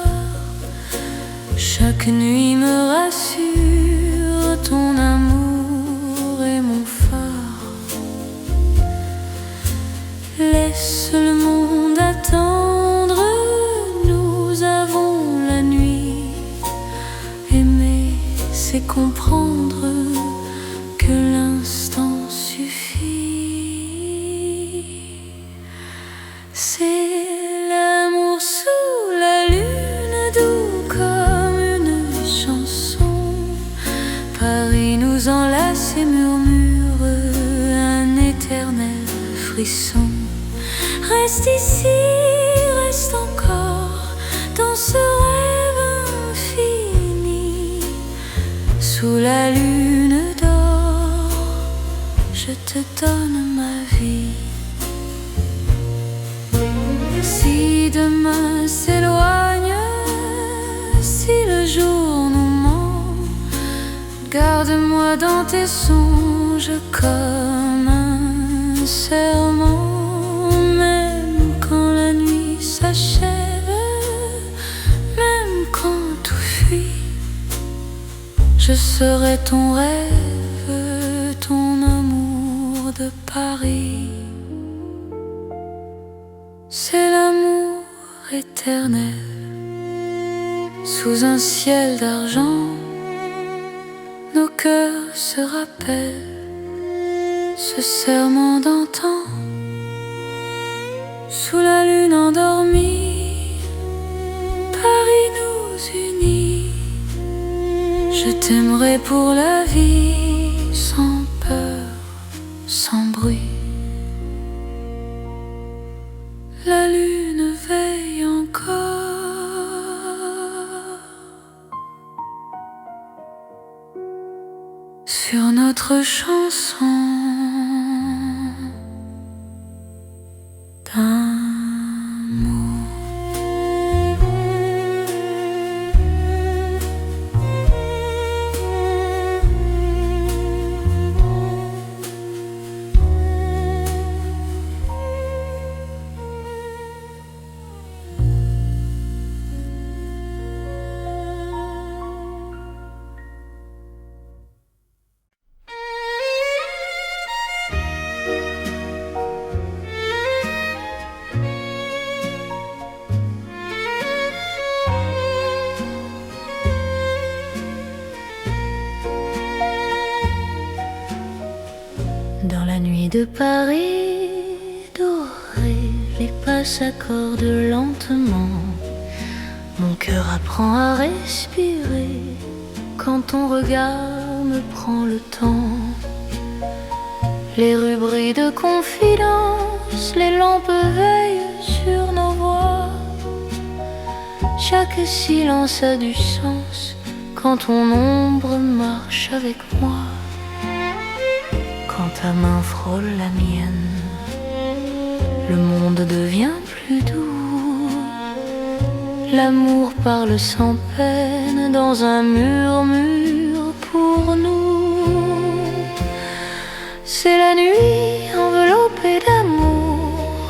A: Chaque nuit me rassure, ton amour est mon phare. Laisse le monde attendre, nous avons la nuit. Aimer, c'est comprendre que l'instant suffit. C'est l'amour sous la lune, doux comme une chanson. Paris nous enlace et murmure un éternel frisson. Reste ici, reste encore dans ce rêve infini. Sous la lune d'or, je te donne ma vie. Si demain s'éloigne, si le jour nous ment, garde-moi dans tes songes comme un serment. Même quand la nuit s'achève, même quand tout fuit, je serai ton rêve, ton amour de Paris. C'est l'amour éternel, sous un ciel d'argent, nos cœurs se rappellent ce serment d'antan. Sous la lune endormie, Paris nous unit. Je t'aimerai pour la vie, sans peur, sans bruit. La lune veille encore sur notre chanson d'amour. Dans la nuit de Paris dorée, les pas s'accordent lentement. Mon cœur apprend à respirer quand ton regard me prend le temps. Les rues brillent de confidence, les lampes veillent sur nos voix. Chaque silence a du sens quand ton ombre marche avec moi. Quand ta main frôle la mienne, le monde devient plus doux. L'amour parle sans peine dans un murmure pour nous. C'est la nuit enveloppée d'amour,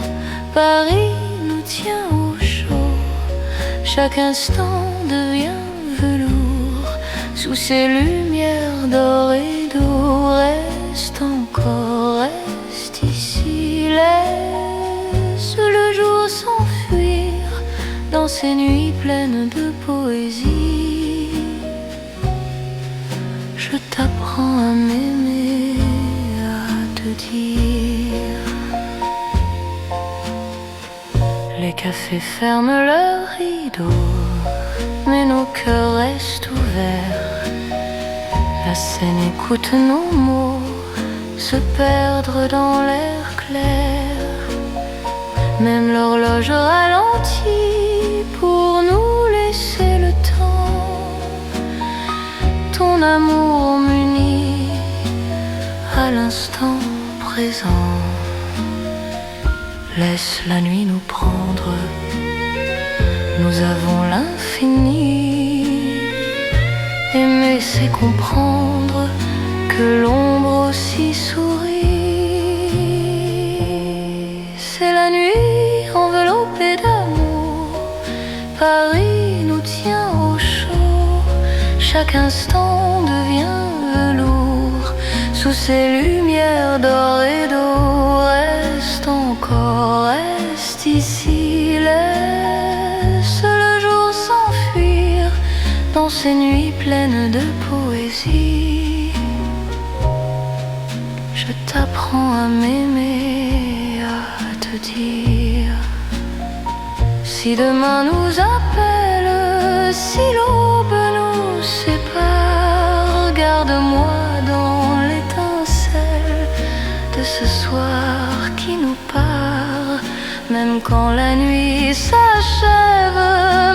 A: Paris nous tient au chaud. Chaque instant devient velours sous ces lumières d'or et d'eau. Reste encore, reste ici, laisse le jour s'enfuir dans ces nuits pleines de poésie. Je t'apprends à m'aimer, à te dire. Les cafés ferment leurs rideaux, mais nos cœurs restent ouverts. La scène écoute nos mots se perdre dans l'air clair. Même l'horloge ralentit pour nous laisser le temps. Ton amour m'unit à l'instant présent. Laisse la nuit nous prendre, nous avons l'infini. Aimer c'est comprendre que l'ombre aussi sourit. C'est la nuit enveloppée d'amour, Paris nous tient au chaud. Chaque instant devient velours sous ces lumières d'or et d'eau. Reste encore, reste ici, laisse le jour s'enfuir dans ces nuits pleines de poésie. Je t'apprends à m'aimer, à te dire. Si demain nous appelle, si l'aube nous sépare, garde-moi dans l'étincelle de ce soir qui nous part. Même quand la nuit s'achève,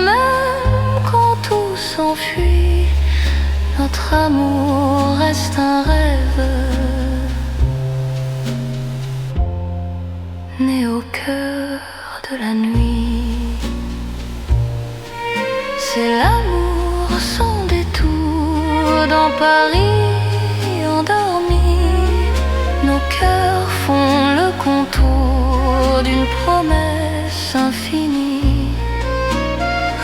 A: même quand tout s'enfuit, notre amour reste un rêve né au cœur de la nuit. C'est l'amour sans détour dans Paris endormi. Nos cœurs font le contour d'une promesse infinie.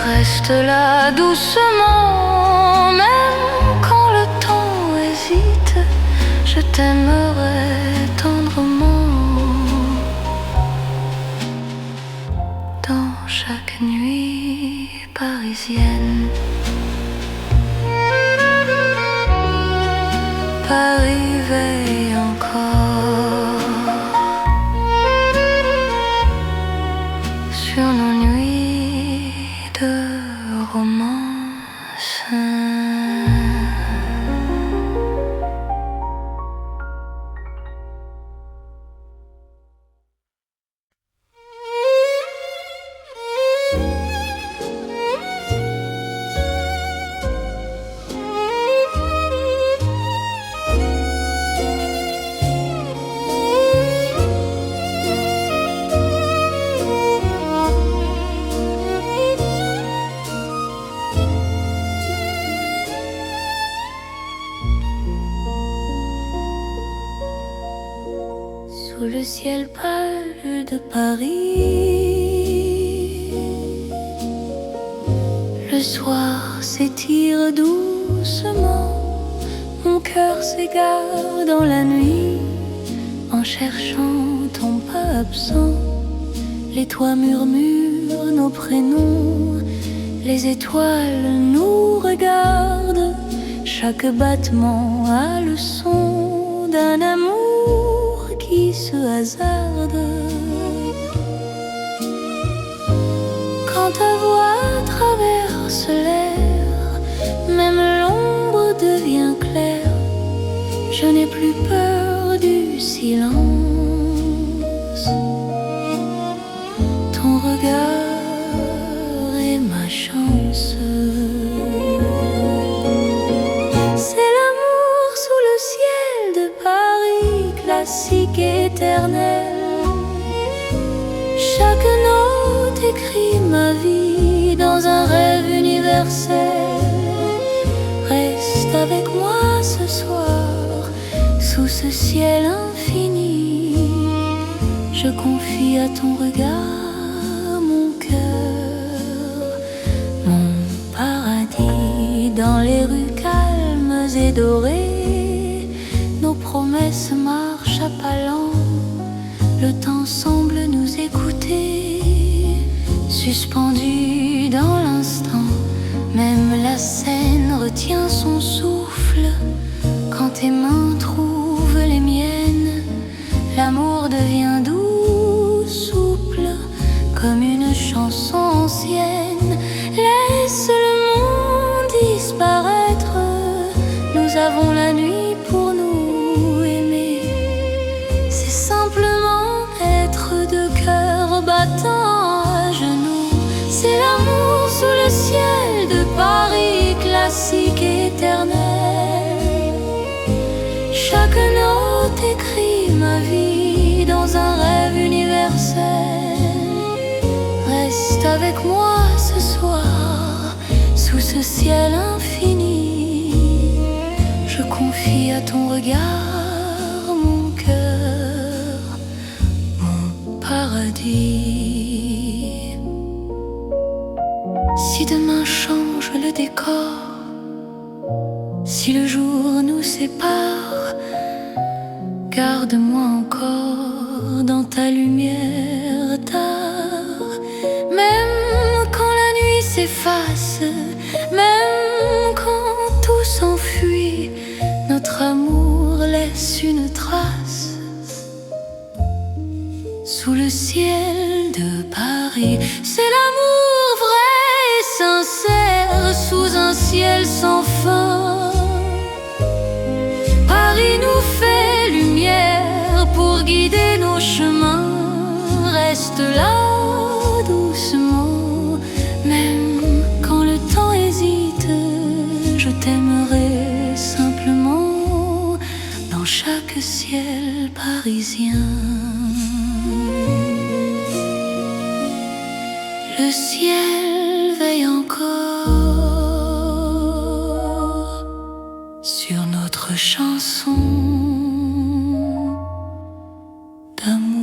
A: Reste là doucement, même quand le temps hésite. Je t'aimerai tendrement dans chaque nuit parisienne. Paris veille encore sur nos nuits de romance. Sous le ciel pâle de Paris, le soir s'étire doucement. Mon cœur s'égare dans la nuit en cherchant ton pas absent. Les toits murmurent nos prénoms, les étoiles nous regardent. Chaque battement a le son d'un amour qui se hasarde. Quand ta voix traverse l'air, même l'ombre devient claire. Je n'ai plus peur du silence. Ton regard est ma chance. C'est l'amour sous le ciel de Paris, classique éternel. Chaque note écrit ma vie dans un rêve universel. Reste avec moi ce soir, sous ce ciel infini. Je confie à ton regard mon cœur, mon paradis. Dans les rues calmes et dorées, nos promesses marchent à pas lents. Le temps semble nous écouter, suspendu dans l'instant. Même la scène retient son souffle quand tes mains trouvent les miennes. L'amour devient doux, souple, comme une chanson ancienne. Laisse le monde disparaître, nous avons la nuit pour nous aimer. C'est simplement être deux cœurs battants à genoux. C'est l'amour sous le ciel de Paris, classique éternel. Chaque note écrit ma vie dans un rêve universel. Reste avec moi ce soir, sous ce ciel infini. Je confie à ton regard mon cœur, mon paradis. Si demain change le décor, si le jour nous sépare, garde-moi encore dans ta lumière tard. Même quand la nuit s'efface, même quand tout s'enfuit, notre amour laisse une trace sous le ciel de Paris. C'est l'amour vrai et sincère sous un ciel sans fin. Paris nous fait lumière pour guider nos chemins. Reste là doucement, même quand le temps hésite. Je t'aimerai ciel parisien. Le ciel veille encore sur notre chanson d'amour.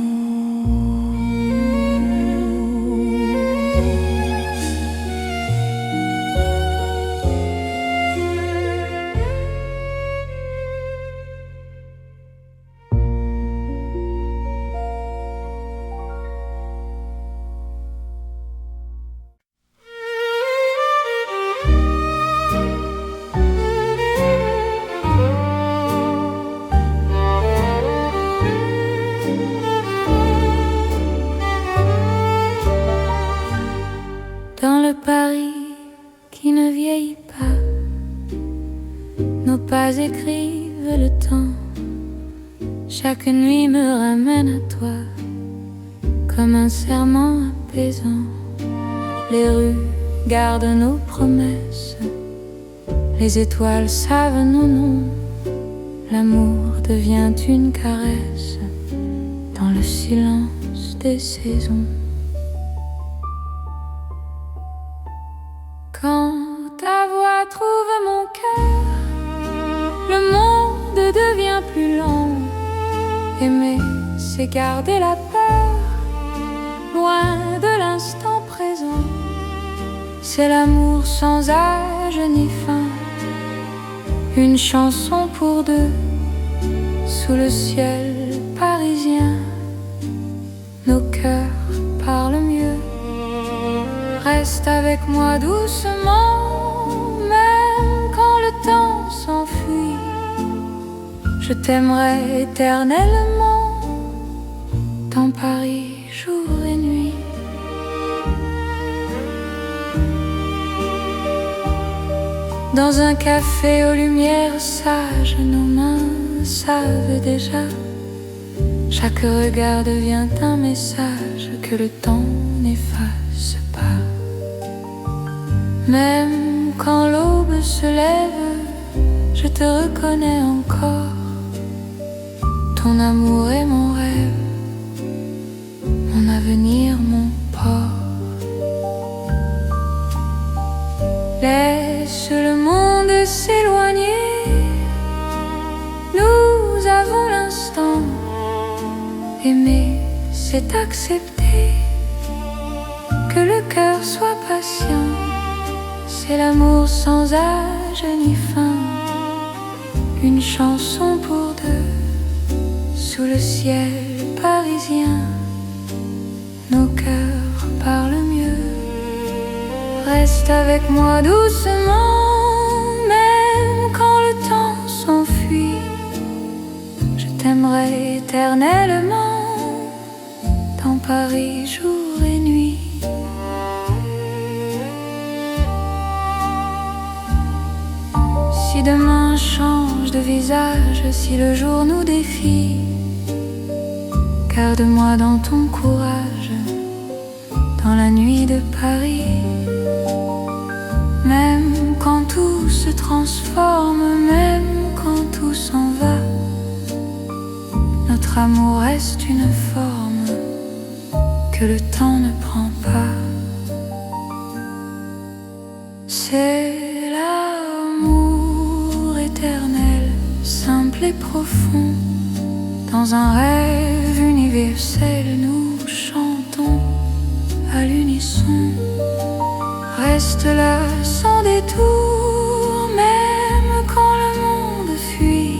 A: Dans le Paris qui ne vieillit pas, nos pas écrivent le temps. Chaque nuit me ramène à toi, comme un serment apaisant. Les rues gardent nos promesses, les étoiles savent nos noms. L'amour devient une caresse dans le silence des saisons. Quand ta voix trouve mon cœur, le monde devient plus lent. Aimer, c'est garder la peur, loin de l'instant présent. C'est l'amour sans âge ni fin, une chanson pour deux, sous le ciel parisien. Nos cœurs parlent mieux. Reste avec moi doucement, même quand le temps s'enfuit. Je t'aimerai éternellement, dans Paris, jour et nuit. Dans un café aux lumières sages, nos mains savent déjà. Chaque regard devient un message que le temps n'efface pas. Même quand l'aube se lève, je te reconnais encore. Ton amour est mon rêve, mon avenir, mon port. Laisse le monde s'éloigner, nous avons l'instant. Aimer, c'est accepter que le cœur soit patient. C'est l'amour sans âge ni fin, une chanson pour deux, sous le ciel parisien. Nos cœurs parlent mieux. Reste avec moi doucement, même quand le temps s'enfuit. Je t'aimerai éternellement, dans Paris jour et nuit. Si demain change de visage, si le jour nous défie, garde-moi dans ton courage, dans la nuit de Paris. Même quand tout se transforme, même quand tout s'en va, notre amour reste une forme que le temps ne prend pas. C'est l'amour éternel, simple et profond. Dans un rêve universel, nous chantons à l'unisson. Reste là sans détour, même quand le monde fuit.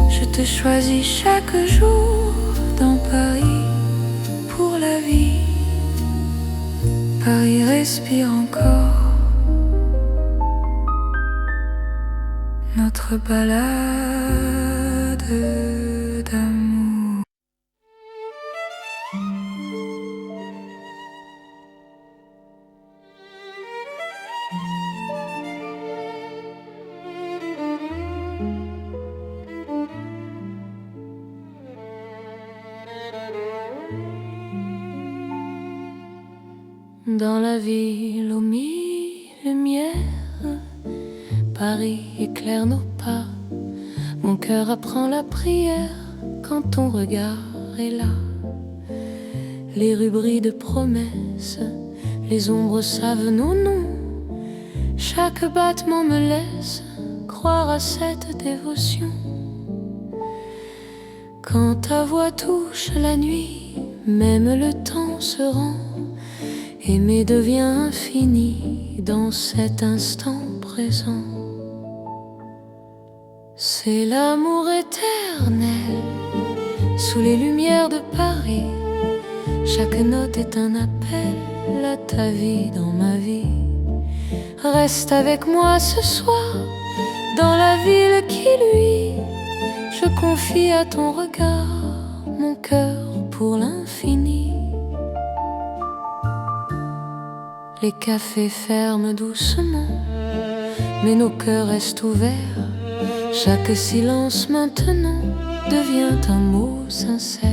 A: Je te choisis chaque jour dans Paris pour la vie. Paris respire encore notre balade d'amour. Dans la ville aux mille lumières, Paris éclaire nos pas. Mon cœur apprend la prière quand ton regard est là. Les rubris de promesses, les ombres savent nos noms. Chaque battement me laisse croire à cette dévotion. Quand ta voix touche la nuit, même le temps se rend. Aimer devient infini dans cet instant présent. C'est l'amour éternel sous les lumières de Paris. Chaque note est un appel à ta vie dans ma vie. Reste avec moi ce soir dans la ville qui luit. Je confie à ton regard mon cœur pour l'infini. Les cafés ferment doucement, mais nos cœurs restent ouverts. Chaque silence maintenant devient un mot sincère.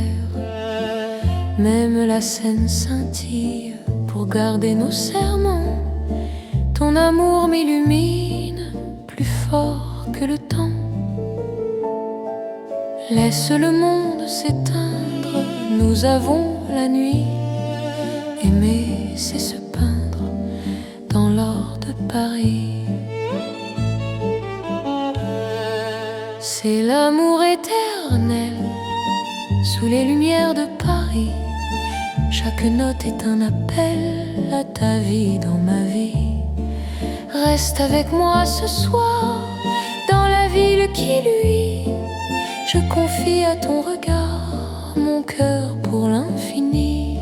A: Même la scène scintille pour garder nos serments. Ton amour m'illumine plus fort que le temps. Laisse le monde s'éteindre, nous avons la nuit. Aimer, c'est se peindre dans l'or de Paris. C'est l'amour éternel sous les lumières de Paris. Chaque note est un appel à ta vie dans ma vie. Reste avec moi ce soir dans la ville qui luit. Je confie à ton regard mon cœur pour l'infini.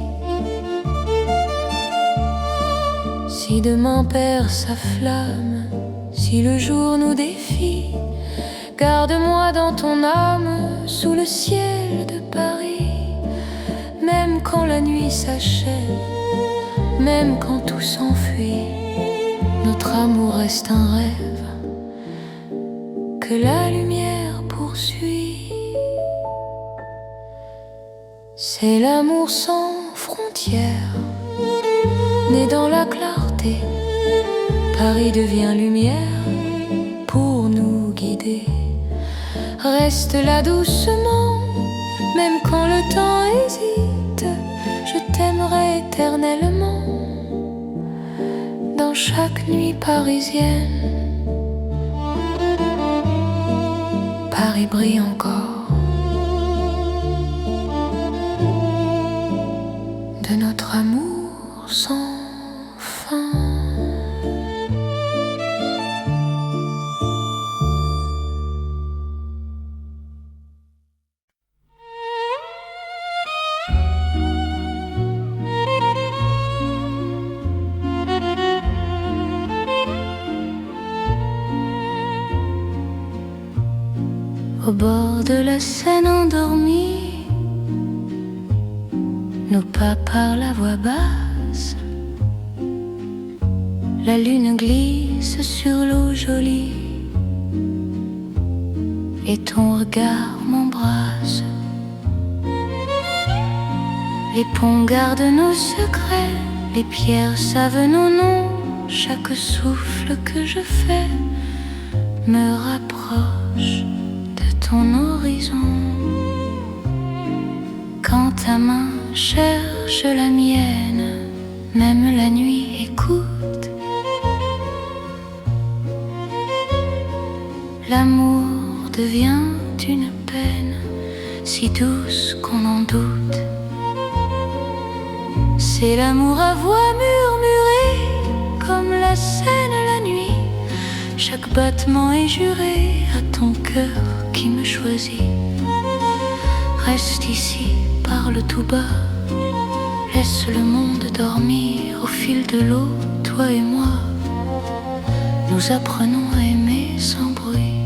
A: Si demain perd sa flamme, si le jour nous défie, garde-moi dans ton âme sous le ciel de Paris. Même quand la nuit s'achève, même quand tout s'enfuit, notre amour reste un rêve que la lumière poursuit. C'est l'amour sans frontières, né dans la clarté. Paris devient lumière pour nous guider. Reste là doucement, même quand le temps hésite. Je t'aimerai éternellement dans chaque nuit parisienne. Paris brille encore de notre amour sans fin. Au bord de la Seine endormie, nos pas parlent à voix basse. La lune glisse sur l'eau jolie et ton regard m'embrasse. Les ponts gardent nos secrets, les pierres savent nos noms. Chaque souffle que je fais me rapproche ton horizon. Quand ta main cherche la mienne, même la nuit écoute. L'amour devient une peine si douce qu'on en doute. C'est l'amour à voix murmurée comme la Seine la nuit. Chaque battement est juré à ton cœur qui me choisit. Reste ici, parle tout bas. Laisse le monde dormir au fil de l'eau. Toi et moi, nous apprenons à aimer sans bruit.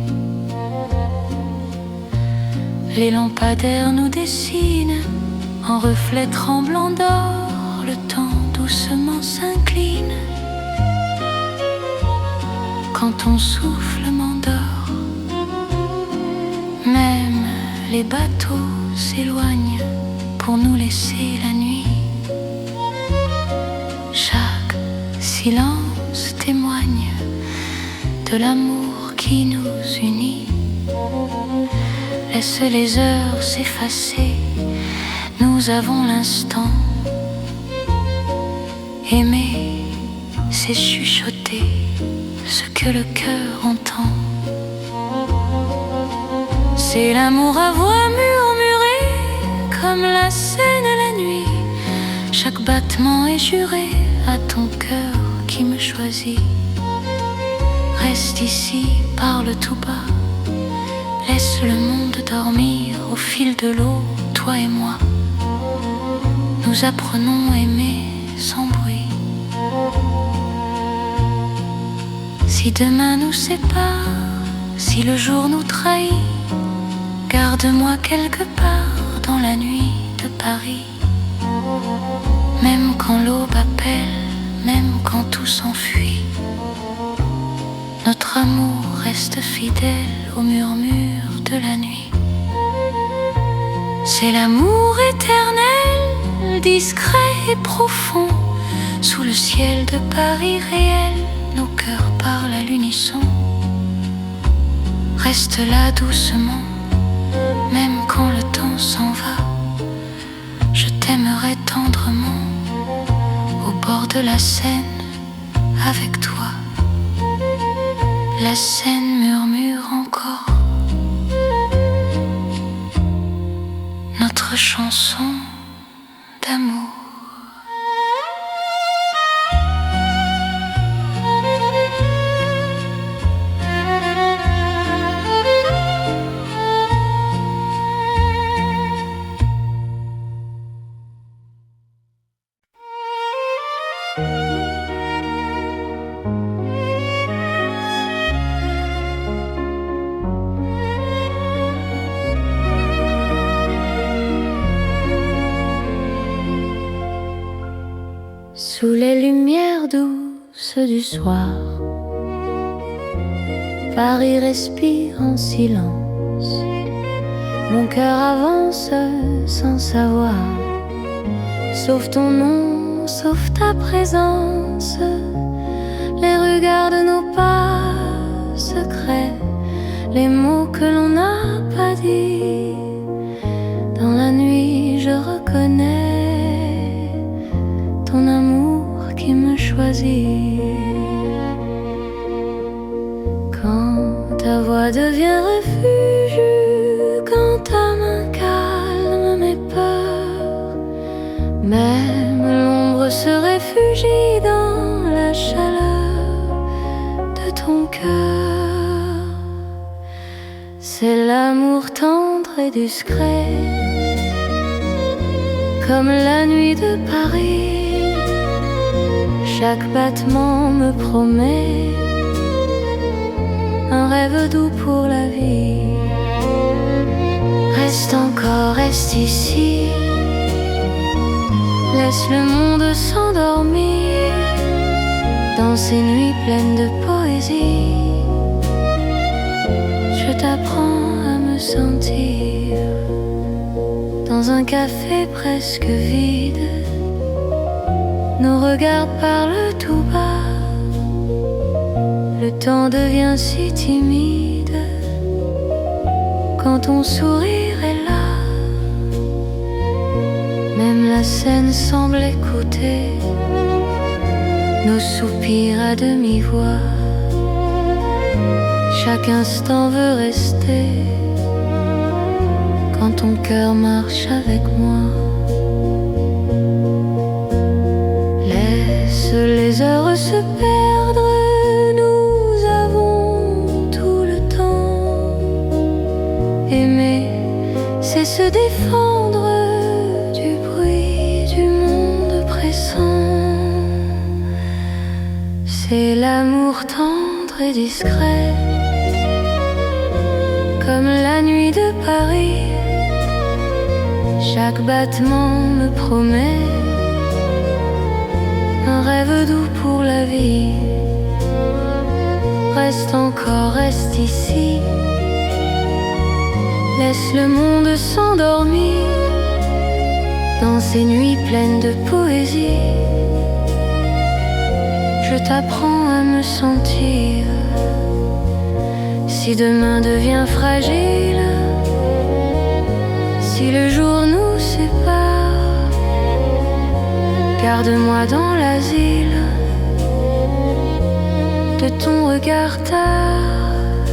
A: Les lampadaires nous dessinent en reflets tremblants d'or. Le temps doucement s'incline quand ton souffle m'endort. Même les bateaux s'éloignent pour nous laisser la nuit. Chaque silence témoigne de l'amour qui nous unit. laisse les heures s'effacer. Nous avons l'instant. Aimer, c'est chuchoter ce que le cœur entend. C'est l'amour à voix murmurée, comme la Seine la nuit. Chaque battement est juré à ton cœur qui me choisit. Reste ici, parle tout bas. Laisse le monde dormir au fil de l'eau, toi et moi. Nous apprenons à aimer sans bruit. Si demain nous sépare, si le jour nous trahit, garde-moi quelque part dans la nuit de Paris. Même quand l'aube appelle, même quand tout s'enfuit, notre amour reste fidèle au murmure de la nuit. C'est l'amour éternel, discret et profond. Sous le ciel de Paris réel, nos cœurs parlent à l'unisson. Reste là doucement, même quand le temps s'en va. Je t'aimerai tendrement, au bord de la Seine, avec toi. La Seine murmure encore notre chanson d'amour. Sous les lumières douces du soir, Paris respire en silence. Mon cœur avance sans savoir, sauf ton nom, sauf ta présence. Les regards de nos pas secrets, les mots que l'on n'a pas dit. Dans la nuit je reconnais ton amour qui me choisit. Quand ta voix devient refuge, quand ta main calme mes peurs, même l'ombre se réfugie dans la chaleur de ton cœur. C'est l'amour tendre et discret, comme la nuit de Paris. Chaque battement me promet un rêve doux pour la vie. Reste encore, reste ici. Laisse le monde s'endormir dans ces nuits pleines de poésie. Je t'apprends à me sentir dans un café presque vide. Nos regards parlent tout bas. Le temps devient si timide quand ton sourire est là. Même la Seine semble écouter nos soupirs à demi-voix. Chaque instant veut rester quand ton cœur marche avec moi. Laisse les heures se perdre, nous avons tout le temps. Aimer, c'est se défendre du bruit du monde pressant. C'est l'amour tendre et discret, comme la nuit de Paris. Chaque battement me promet un rêve doux pour la vie. Reste encore, reste ici. Laisse le monde s'endormir dans ces nuits pleines de poésie. Je t'apprends à me sentir. Si demain devient fragile, Si le jour nous sépare, garde-moi dans l'asile de ton regard tard.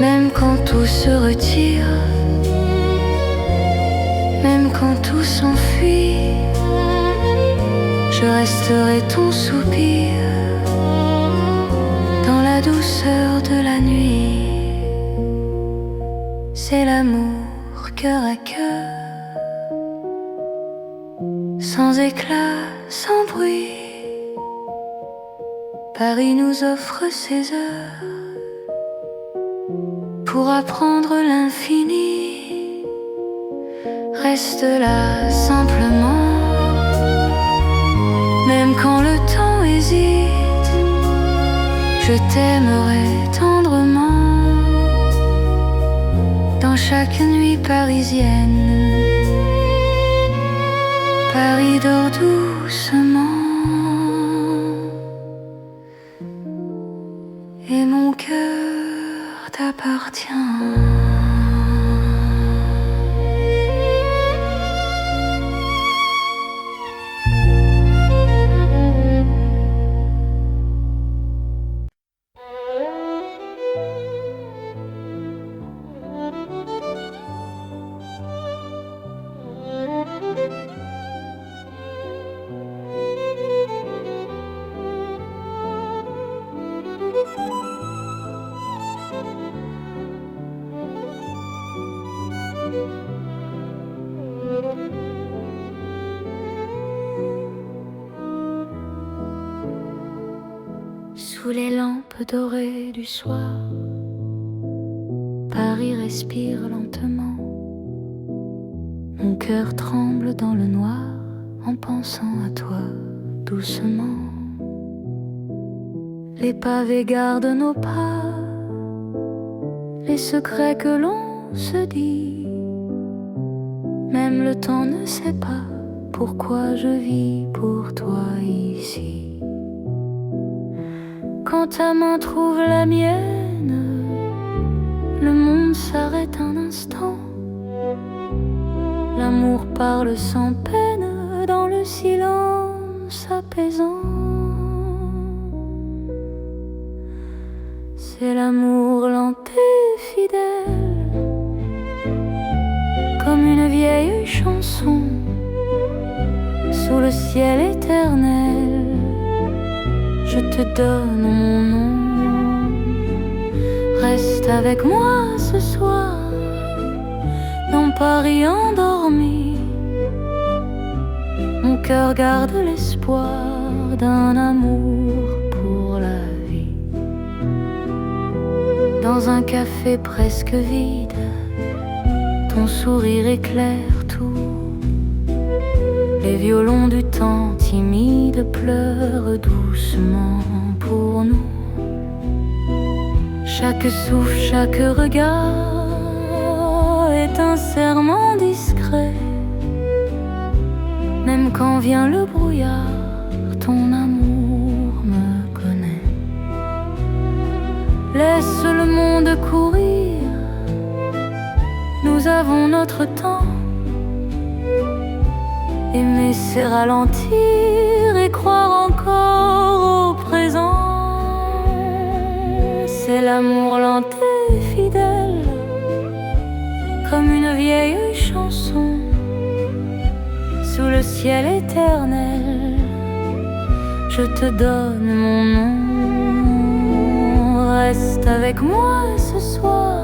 A: Même quand tout se retire, même quand tout s'enfuit, je resterai ton soupir dans la douceur de la nuit. C'est l'amour cœur à cœur, sans éclat, sans bruit. Paris nous offre ses heures pour apprendre l'infini. Reste là simplement, même quand le temps hésite, je t'aimerai tendrement. Dans chaque nuit parisienne, Paris dort doucement et mon cœur t'appartient. Sous les lampes dorées du soir, Paris respire lentement. Mon cœur tremble dans le noir en pensant à toi doucement. Les pavés gardent nos pas, les secrets que l'on se dit. Même le temps ne sait pas pourquoi je vis pour toi ici. Quand ta main trouve la mienne, le monde s'arrête un instant. L'amour parle sans peine dans le silence apaisant. C'est l'amour lent et fidèle, comme une vieille chanson sous le ciel éternel. Je te donne mon nom. Reste avec moi ce soir dans Paris endormi. Mon cœur garde l'espoir d'un amour pour la vie. Dans un café presque vide, ton sourire éclaire tout. Les violons du temps timide pleurent doucement pour nous. Chaque souffle, chaque regard est un serment discret. Même quand vient le brouillard, ton amour me connaît. Laisse le monde courir, nous avons notre temps. Aimer c'est ralentir et croire encore au présent. C'est l'amour lent et fidèle, comme une vieille chanson sous le ciel éternel. Je te donne mon nom. Reste avec moi ce soir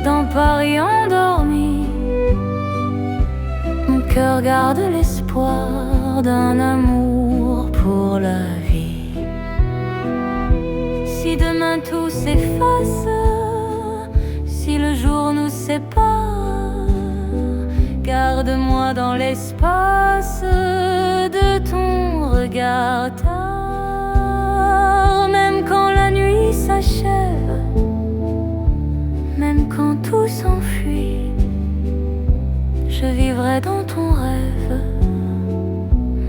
A: dans Paris endormi. Mon cœur garde l'espoir d'un amour pour la vie. Si demain tout s'efface, si le jour nous sépare, garde-moi dans l'espace de ton regard tard. Même quand la nuit s'achève, même quand tout s'enfuit, je vivrai dans ton rêve,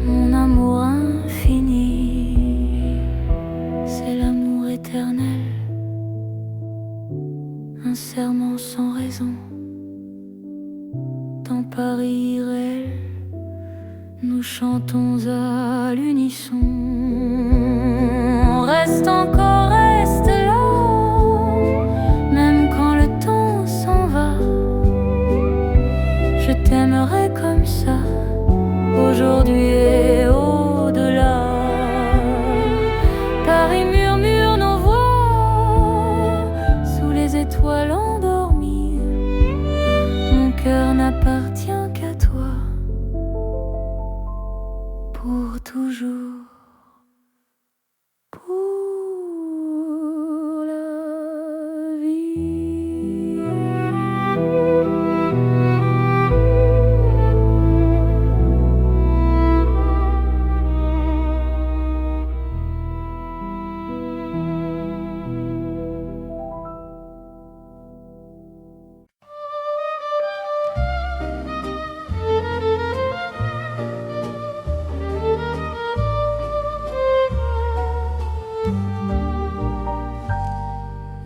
A: mon amour infini. C'est l'amour éternel, un serment sans raison, Paris réel, nous chantons à l'unisson. Reste encore, reste là, même quand le temps s'en va. Je t'aimerai comme ça, aujourd'hui et au-delà. Paris murmure nos voix sous les étoiles endormies. Mon cœur n'appartient qu'à toi, pour toujours, pour la vie.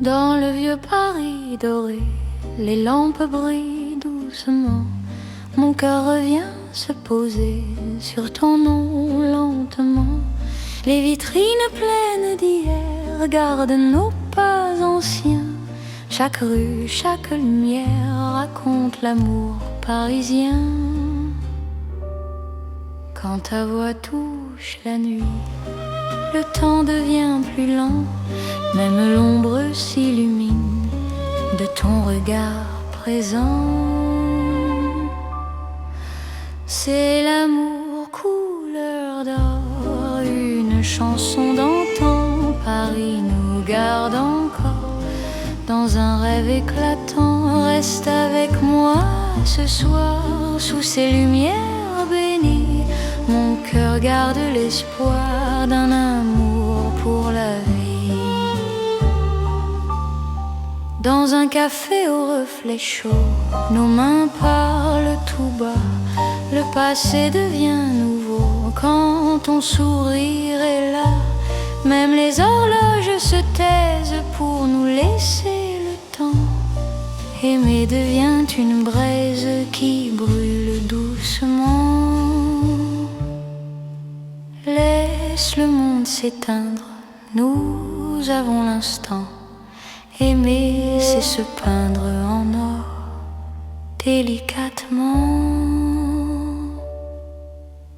A: Dans le vieux Paris doré, les lampes brillent doucement. Mon cœur revient se poser sur ton nom lentement. Les vitrines pleines d'hier gardent nos pas anciens. Chaque rue, chaque lumière raconte l'amour parisien. Quand ta voix touche la nuit, le temps devient plus lent. Même l'ombre s'illumine de ton regard présent. C'est l'amour couleur d'or, une chanson d'antan. Paris nous garde encore dans un rêve éclatant. Reste avec moi ce soir sous ces lumières bénies. Mon cœur garde l'espoir d'un amour pour la vie. Dans un café au reflet chaud, nos mains parlent tout bas. Le passé devient nouveau quand ton sourire est là. Même les horloges se taisent pour nous laisser le temps. Aimer devient une braise qui brûle doucement. Laisse le monde s'éteindre, nous avons l'instant. Aimer, c'est se peindre en or, délicatement.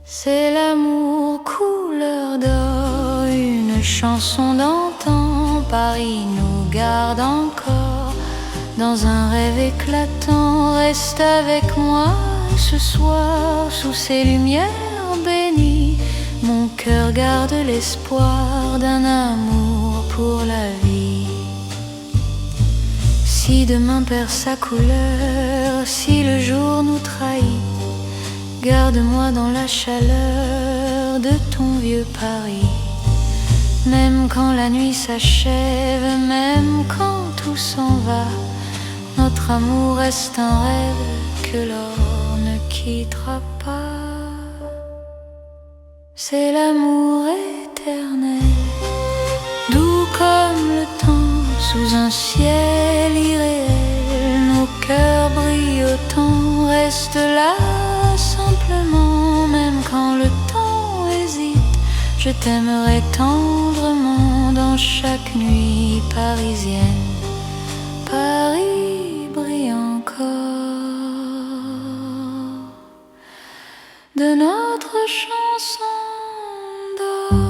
A: C'est l'amour couleur d'or, une chanson d'antan. Paris nous garde encore dans un rêve éclatant. Reste avec moi ce soir sous ces lumières bénies. Mon cœur garde l'espoir d'un amour pour la vie. Si demain perd sa couleur, si le jour nous trahit, garde-moi dans la chaleur de ton vieux Paris. Même quand la nuit s'achève, même quand tout s'en va, notre amour reste un rêve que l'or ne quittera pas. C'est l'amour éternel, doux comme le temps sous un ciel irréel. Nos cœurs brillent autant, reste là simplement. Même quand le temps hésite, je t'aimerai tendrement dans chaque nuit parisienne. Paris brille encore de notre chanson d'or.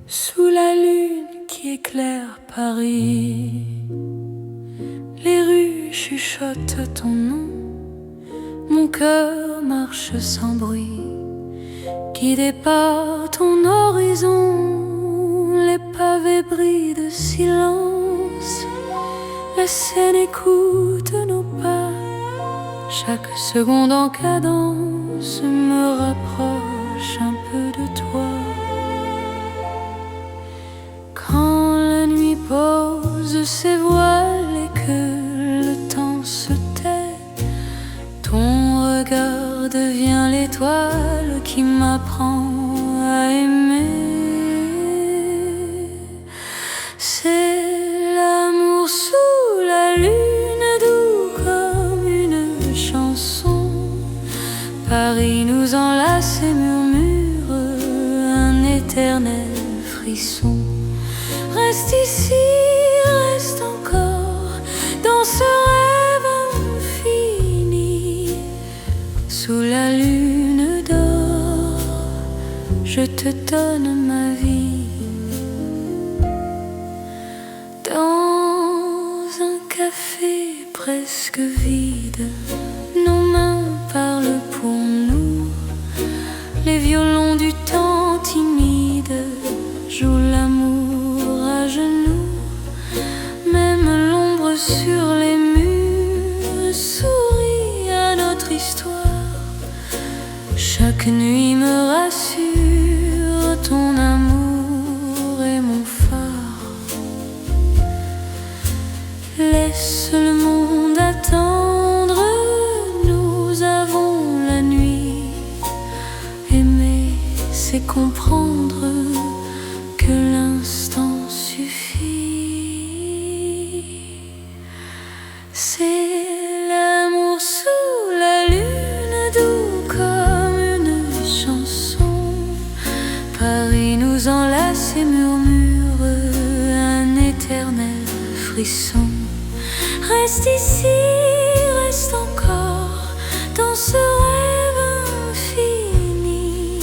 A: Sous la lune qui éclaire Paris, les rues chuchotent ton nom. Mon cœur marche sans bruit, guidé par ton horizon. les pavés brillent de silence. La scène écoute nos pas. Chaque seconde en cadence me rapproche un peu de toi. Quand la nuit pose ses voiles et que le temps se tait, ton regard devient l'étoile qui m'apprend à aimer. C'est l'amour sous la lune, doux comme une chanson. Paris nous enlace et murmure un éternel frisson. Reste ici, reste encore dans ce rêve infini. Sous la lune d'or, je te donne ma vie. Dans un café presque vide, nos mains parlent pour nous. Les violons du temps timide jouent l'amour à genoux. Même l'ombre sur les murs sourit à notre histoire. Chaque nuit me rassure, ton amour est mon phare. Laisse le monde attendre, nous avons la nuit. Aimer, c'est comprendre que l'instant suffit. C'est l'amour sous la lune, doux comme une chanson. Paris nous enlace et murmure un éternel frisson. Reste ici, reste encore dans ce rêve infini.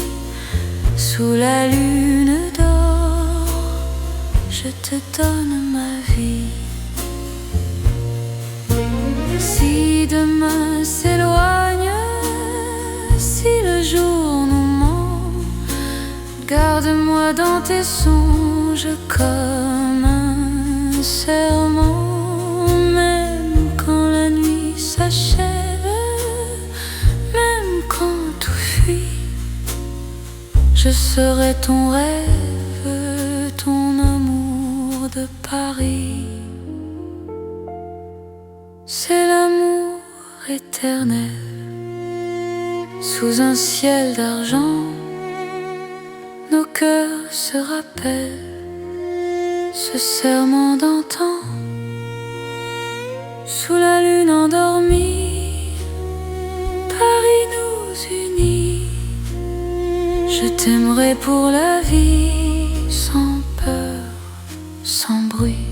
A: Sous la lune d'or, je te donne ma vie. Si demain s'éloigne, si le jour nous ment, garde-moi dans tes songes comme un serment. Même quand la nuit s'achève, même quand tout fuit, je serai ton rêve, ton amour de Paris. C'est l'amour éternel, sous un ciel d'argent. Nos cœurs se rappellent ce serment d'antan. Sous la lune endormie, Paris nous unit. Je t'aimerai pour la vie, sans peur, sans bruit.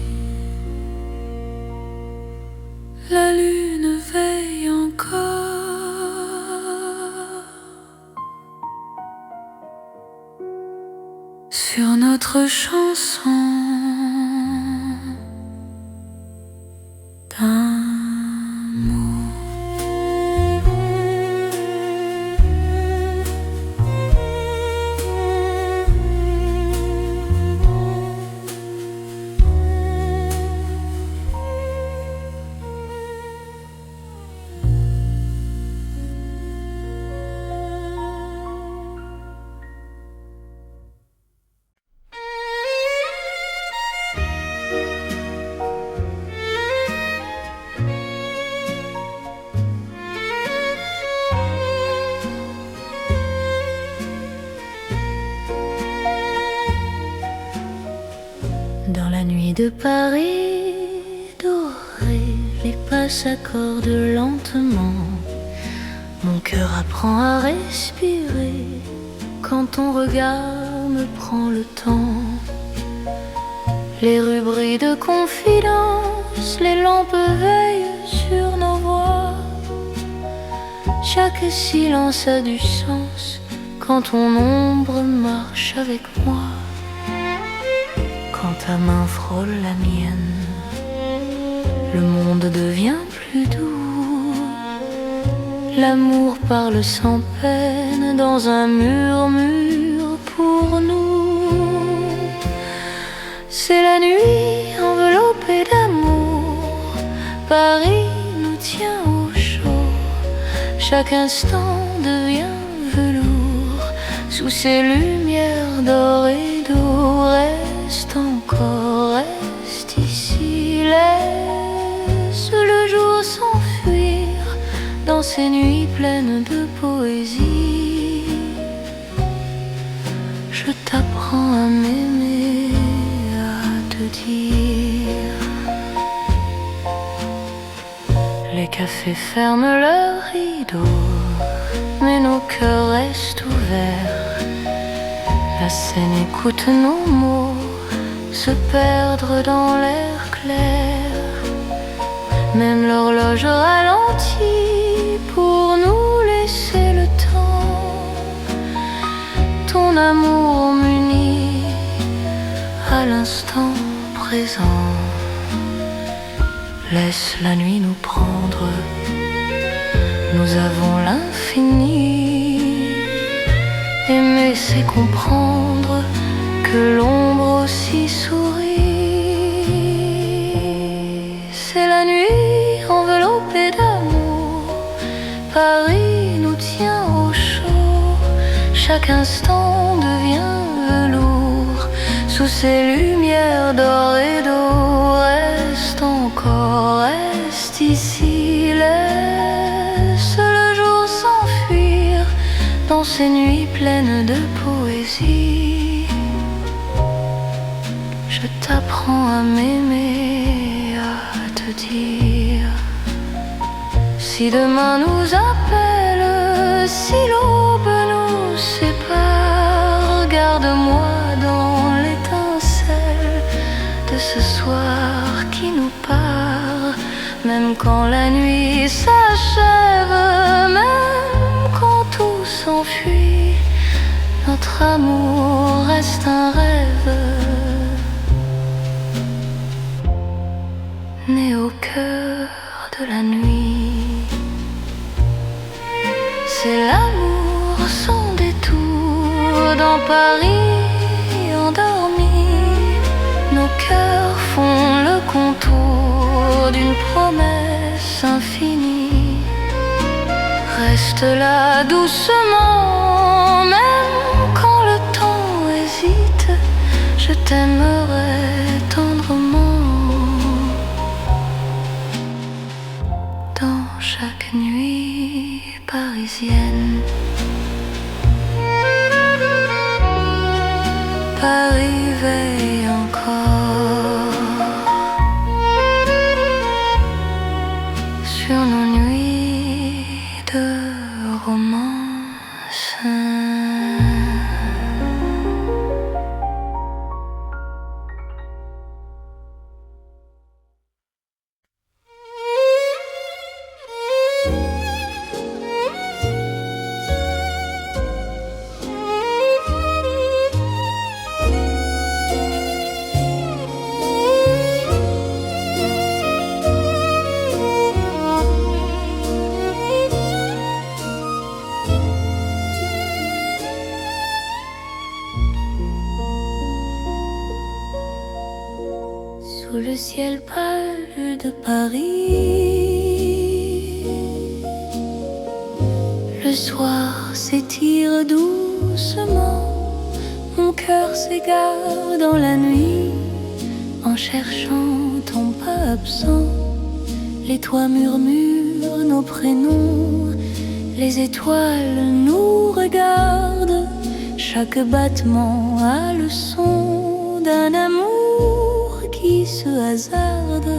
A: La lune veille encore sur notre chanson d'amour. Dans la nuit de Paris dorée, les pas s'accordent lentement. Mon cœur apprend à respirer quand ton regard me prend le temps. Les rues brillent de confidence, les lampes veillent sur nos voix. Chaque silence a du sens quand ton ombre marche avec moi. Quand ta main frôle la mienne, le monde devient plus doux. L'amour parle sans peine dans un murmure pour nous. C'est la nuit enveloppée d'amour. Paris nous tient au chaud. Chaque instant devient velours. Sous ces lumières d'or et d'eau, reste encore, reste ici. Laisse le jour s'enfuir dans ces nuits pleines de poésie. Je t'apprends à m'aimer, à te dire. Les cafés ferment leurs rideaux, mais nos cœurs restent ouverts. La scène écoute nos mots se perdre dans l'air clair. Même l'horloge ralentit pour nous laisser le temps. Ton amour m'unit à l'instant présent. Laisse la nuit nous prendre, nous avons l'infini. Aimer c'est comprendre que l'ombre aussi sourit. C'est la nuit enveloppée d'amour. Paris nous tient au chaud. Chaque instant devient velours. Sous ces lumières d'or et d'eau, reste encore, reste ici. Laisse le jour s'enfuir dans ces nuits pleines de poésie. Je t'apprends à m'aimer, à te dire. Si demain nous appelle, si l'aube nous sépare, garde-moi dans l'étincelle de ce soir qui nous part. Même quand la nuit s'achève, même quand tout s'enfuit, notre amour reste un rêve né au cœur de la nuit. C'est l'amour sans détour dans Paris endormi. Nos cœurs font le contour d'une promesse infinie. Reste là doucement, même quand le temps hésite. Je t'aimerai tendrement dans chaque nuit parisienne. Paris veille encore sur nos nuits de romance. Sous le ciel pâle de Paris, le soir s'étire doucement. Mon cœur s'égare dans la nuit en cherchant ton pas absent. Les toits murmurent nos prénoms, les étoiles nous regardent. Chaque battement a le son d'un amour qui se hasarde.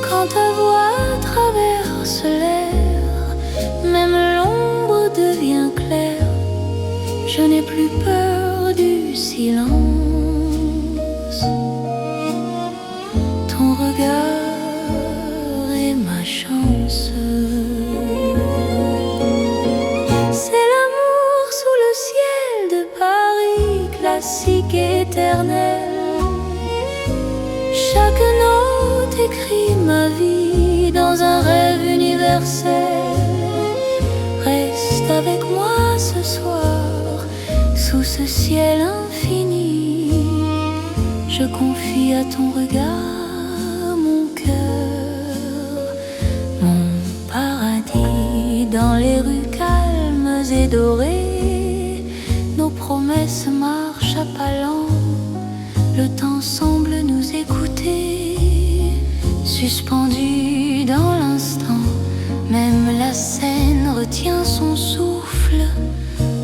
A: Quand ta voix traverse l'air, même l'ombre devient claire. Je n'ai plus peur du silence. Ton regard est ma chance. C'est l'amour sous le ciel de Paris, classique et éternel. Chaque note écrit ma vie dans un rêve universel. Reste avec moi ce soir, Sous ce ciel infini, je confie à ton regard mon cœur, mon paradis. Dans les rues calmes et dorées, nos promesses marchent à pas lents. Le temps semble nous écouter, suspendu dans l'instant. Même la scène retient son souffle.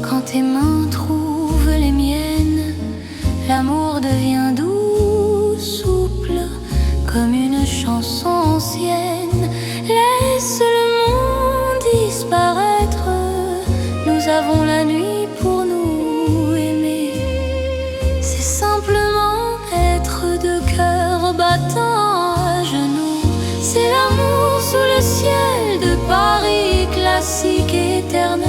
A: Quand tes mains trouvent les miennes, l'amour devient doux, souple, comme une chanson ancienne. Laisse le monde disparaître, nous avons la nuit pour nous aimer. C'est simplement être deux cœurs battant à genoux. C'est l'amour sous le ciel de Paris, classique et éternel.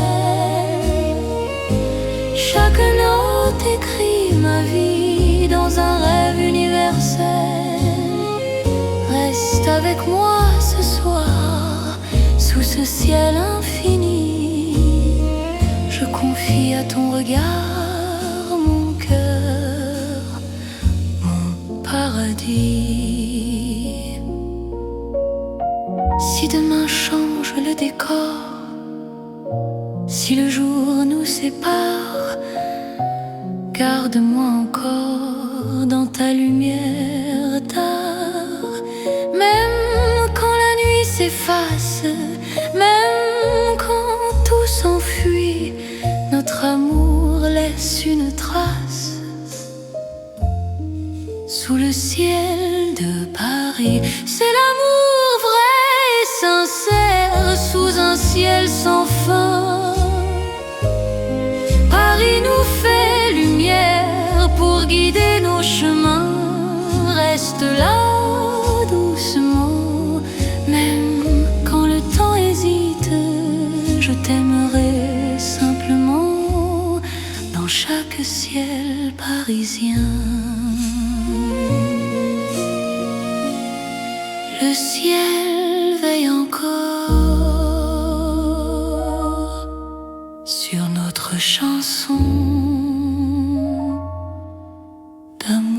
A: Chaque note écrit ma vie dans un rêve universel. Reste avec moi ce soir, sous ce ciel infini. Je confie à ton regard mon cœur, mon paradis. Si demain change le décor, si le jour nous sépare, garde-moi encore dans ta lumière tard. Même quand la nuit s'efface, même quand tout s'enfuit, notre amour laisse une trace sous le ciel de Paris. C'est l'amour vrai et sincère sous un ciel sans fin. Paris nous fait lumière pour guider nos chemins. Reste là doucement, même quand le temps hésite. Je t'aimerai simplement dans chaque ciel parisien. Le ciel veille encore sur notre chanson d'amour.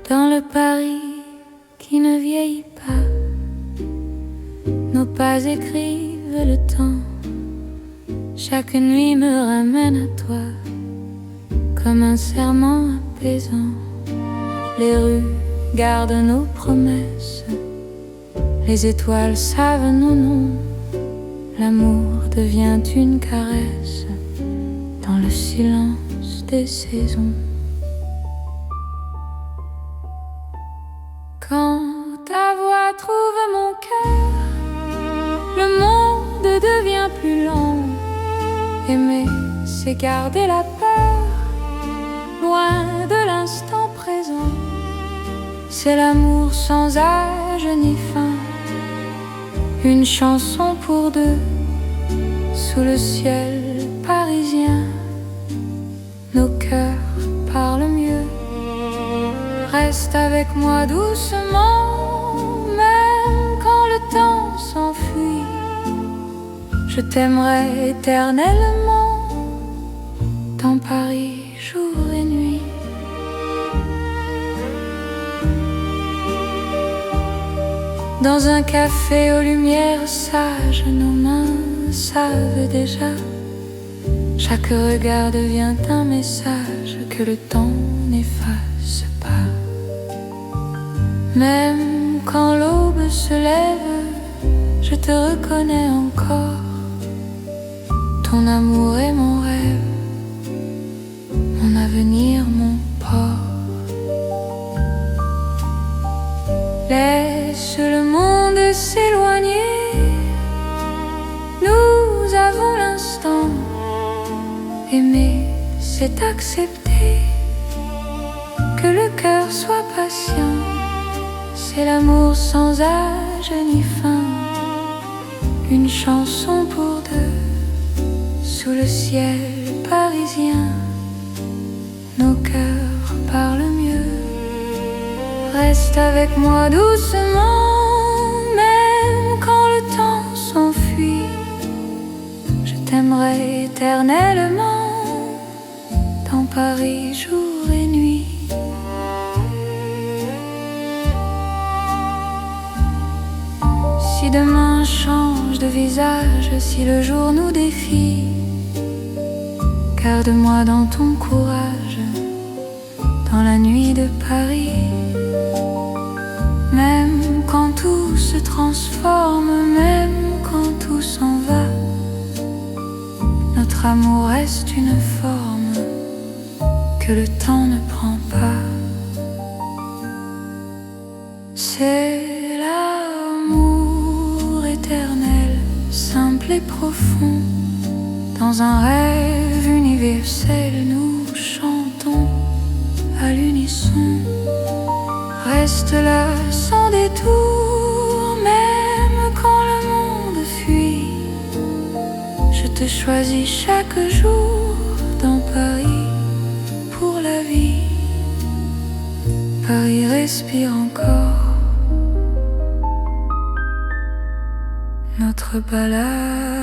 A: Dans le Paris qui ne vieillit pas, nos pas écrivent le temps. Chaque nuit me ramène à toi, comme un serment apaisant. Les rues gardent nos promesses, les étoiles savent nos noms. L'amour devient une caresse dans le silence des saisons. Quand ta voix trouve mon cœur, le monde devient plus lent. Aimer, c'est garder la peur, loin de l'instant présent. C'est l'amour sans âge ni fin, une chanson pour deux, sous le ciel parisien. Nos cœurs parlent mieux. Reste avec moi doucement, même quand le temps s'enfuit. Je t'aimerai éternellement, dans Paris, jour et nuit. Dans un café aux lumières sages, nos mains savent déjà. Chaque regard devient un message que le temps n'efface pas. Même quand l'aube se lève, je te reconnais encore. Ton amour est mon rêve, mon avenir, mon port. Laisse le monde s'éloigner, nous avons instant. Aimer, c'est accepter que le cœur soit patient. C'est l'amour sans âge ni fin. Une chanson pour deux sous le ciel parisien. Nos cœurs parlent mieux. Reste avec moi doucement, même quand le temps s'enfuit. Je t'aimerai éternellement, dans Paris jour et nuit. Si demain change de visage, si le jour nous défie, garde-moi dans ton courage, dans la nuit de Paris. Même quand tout se transforme, même quand tout s'en va, notre amour reste une forme que le temps ne prend pas. C'est l'amour éternel, simple et profond. Dans un rêve universel, nous chantons à l'unisson. Reste là sans détour, même quand le monde fuit. Je te choisis chaque jour dans Paris pour la vie. Paris respire encore notre balade.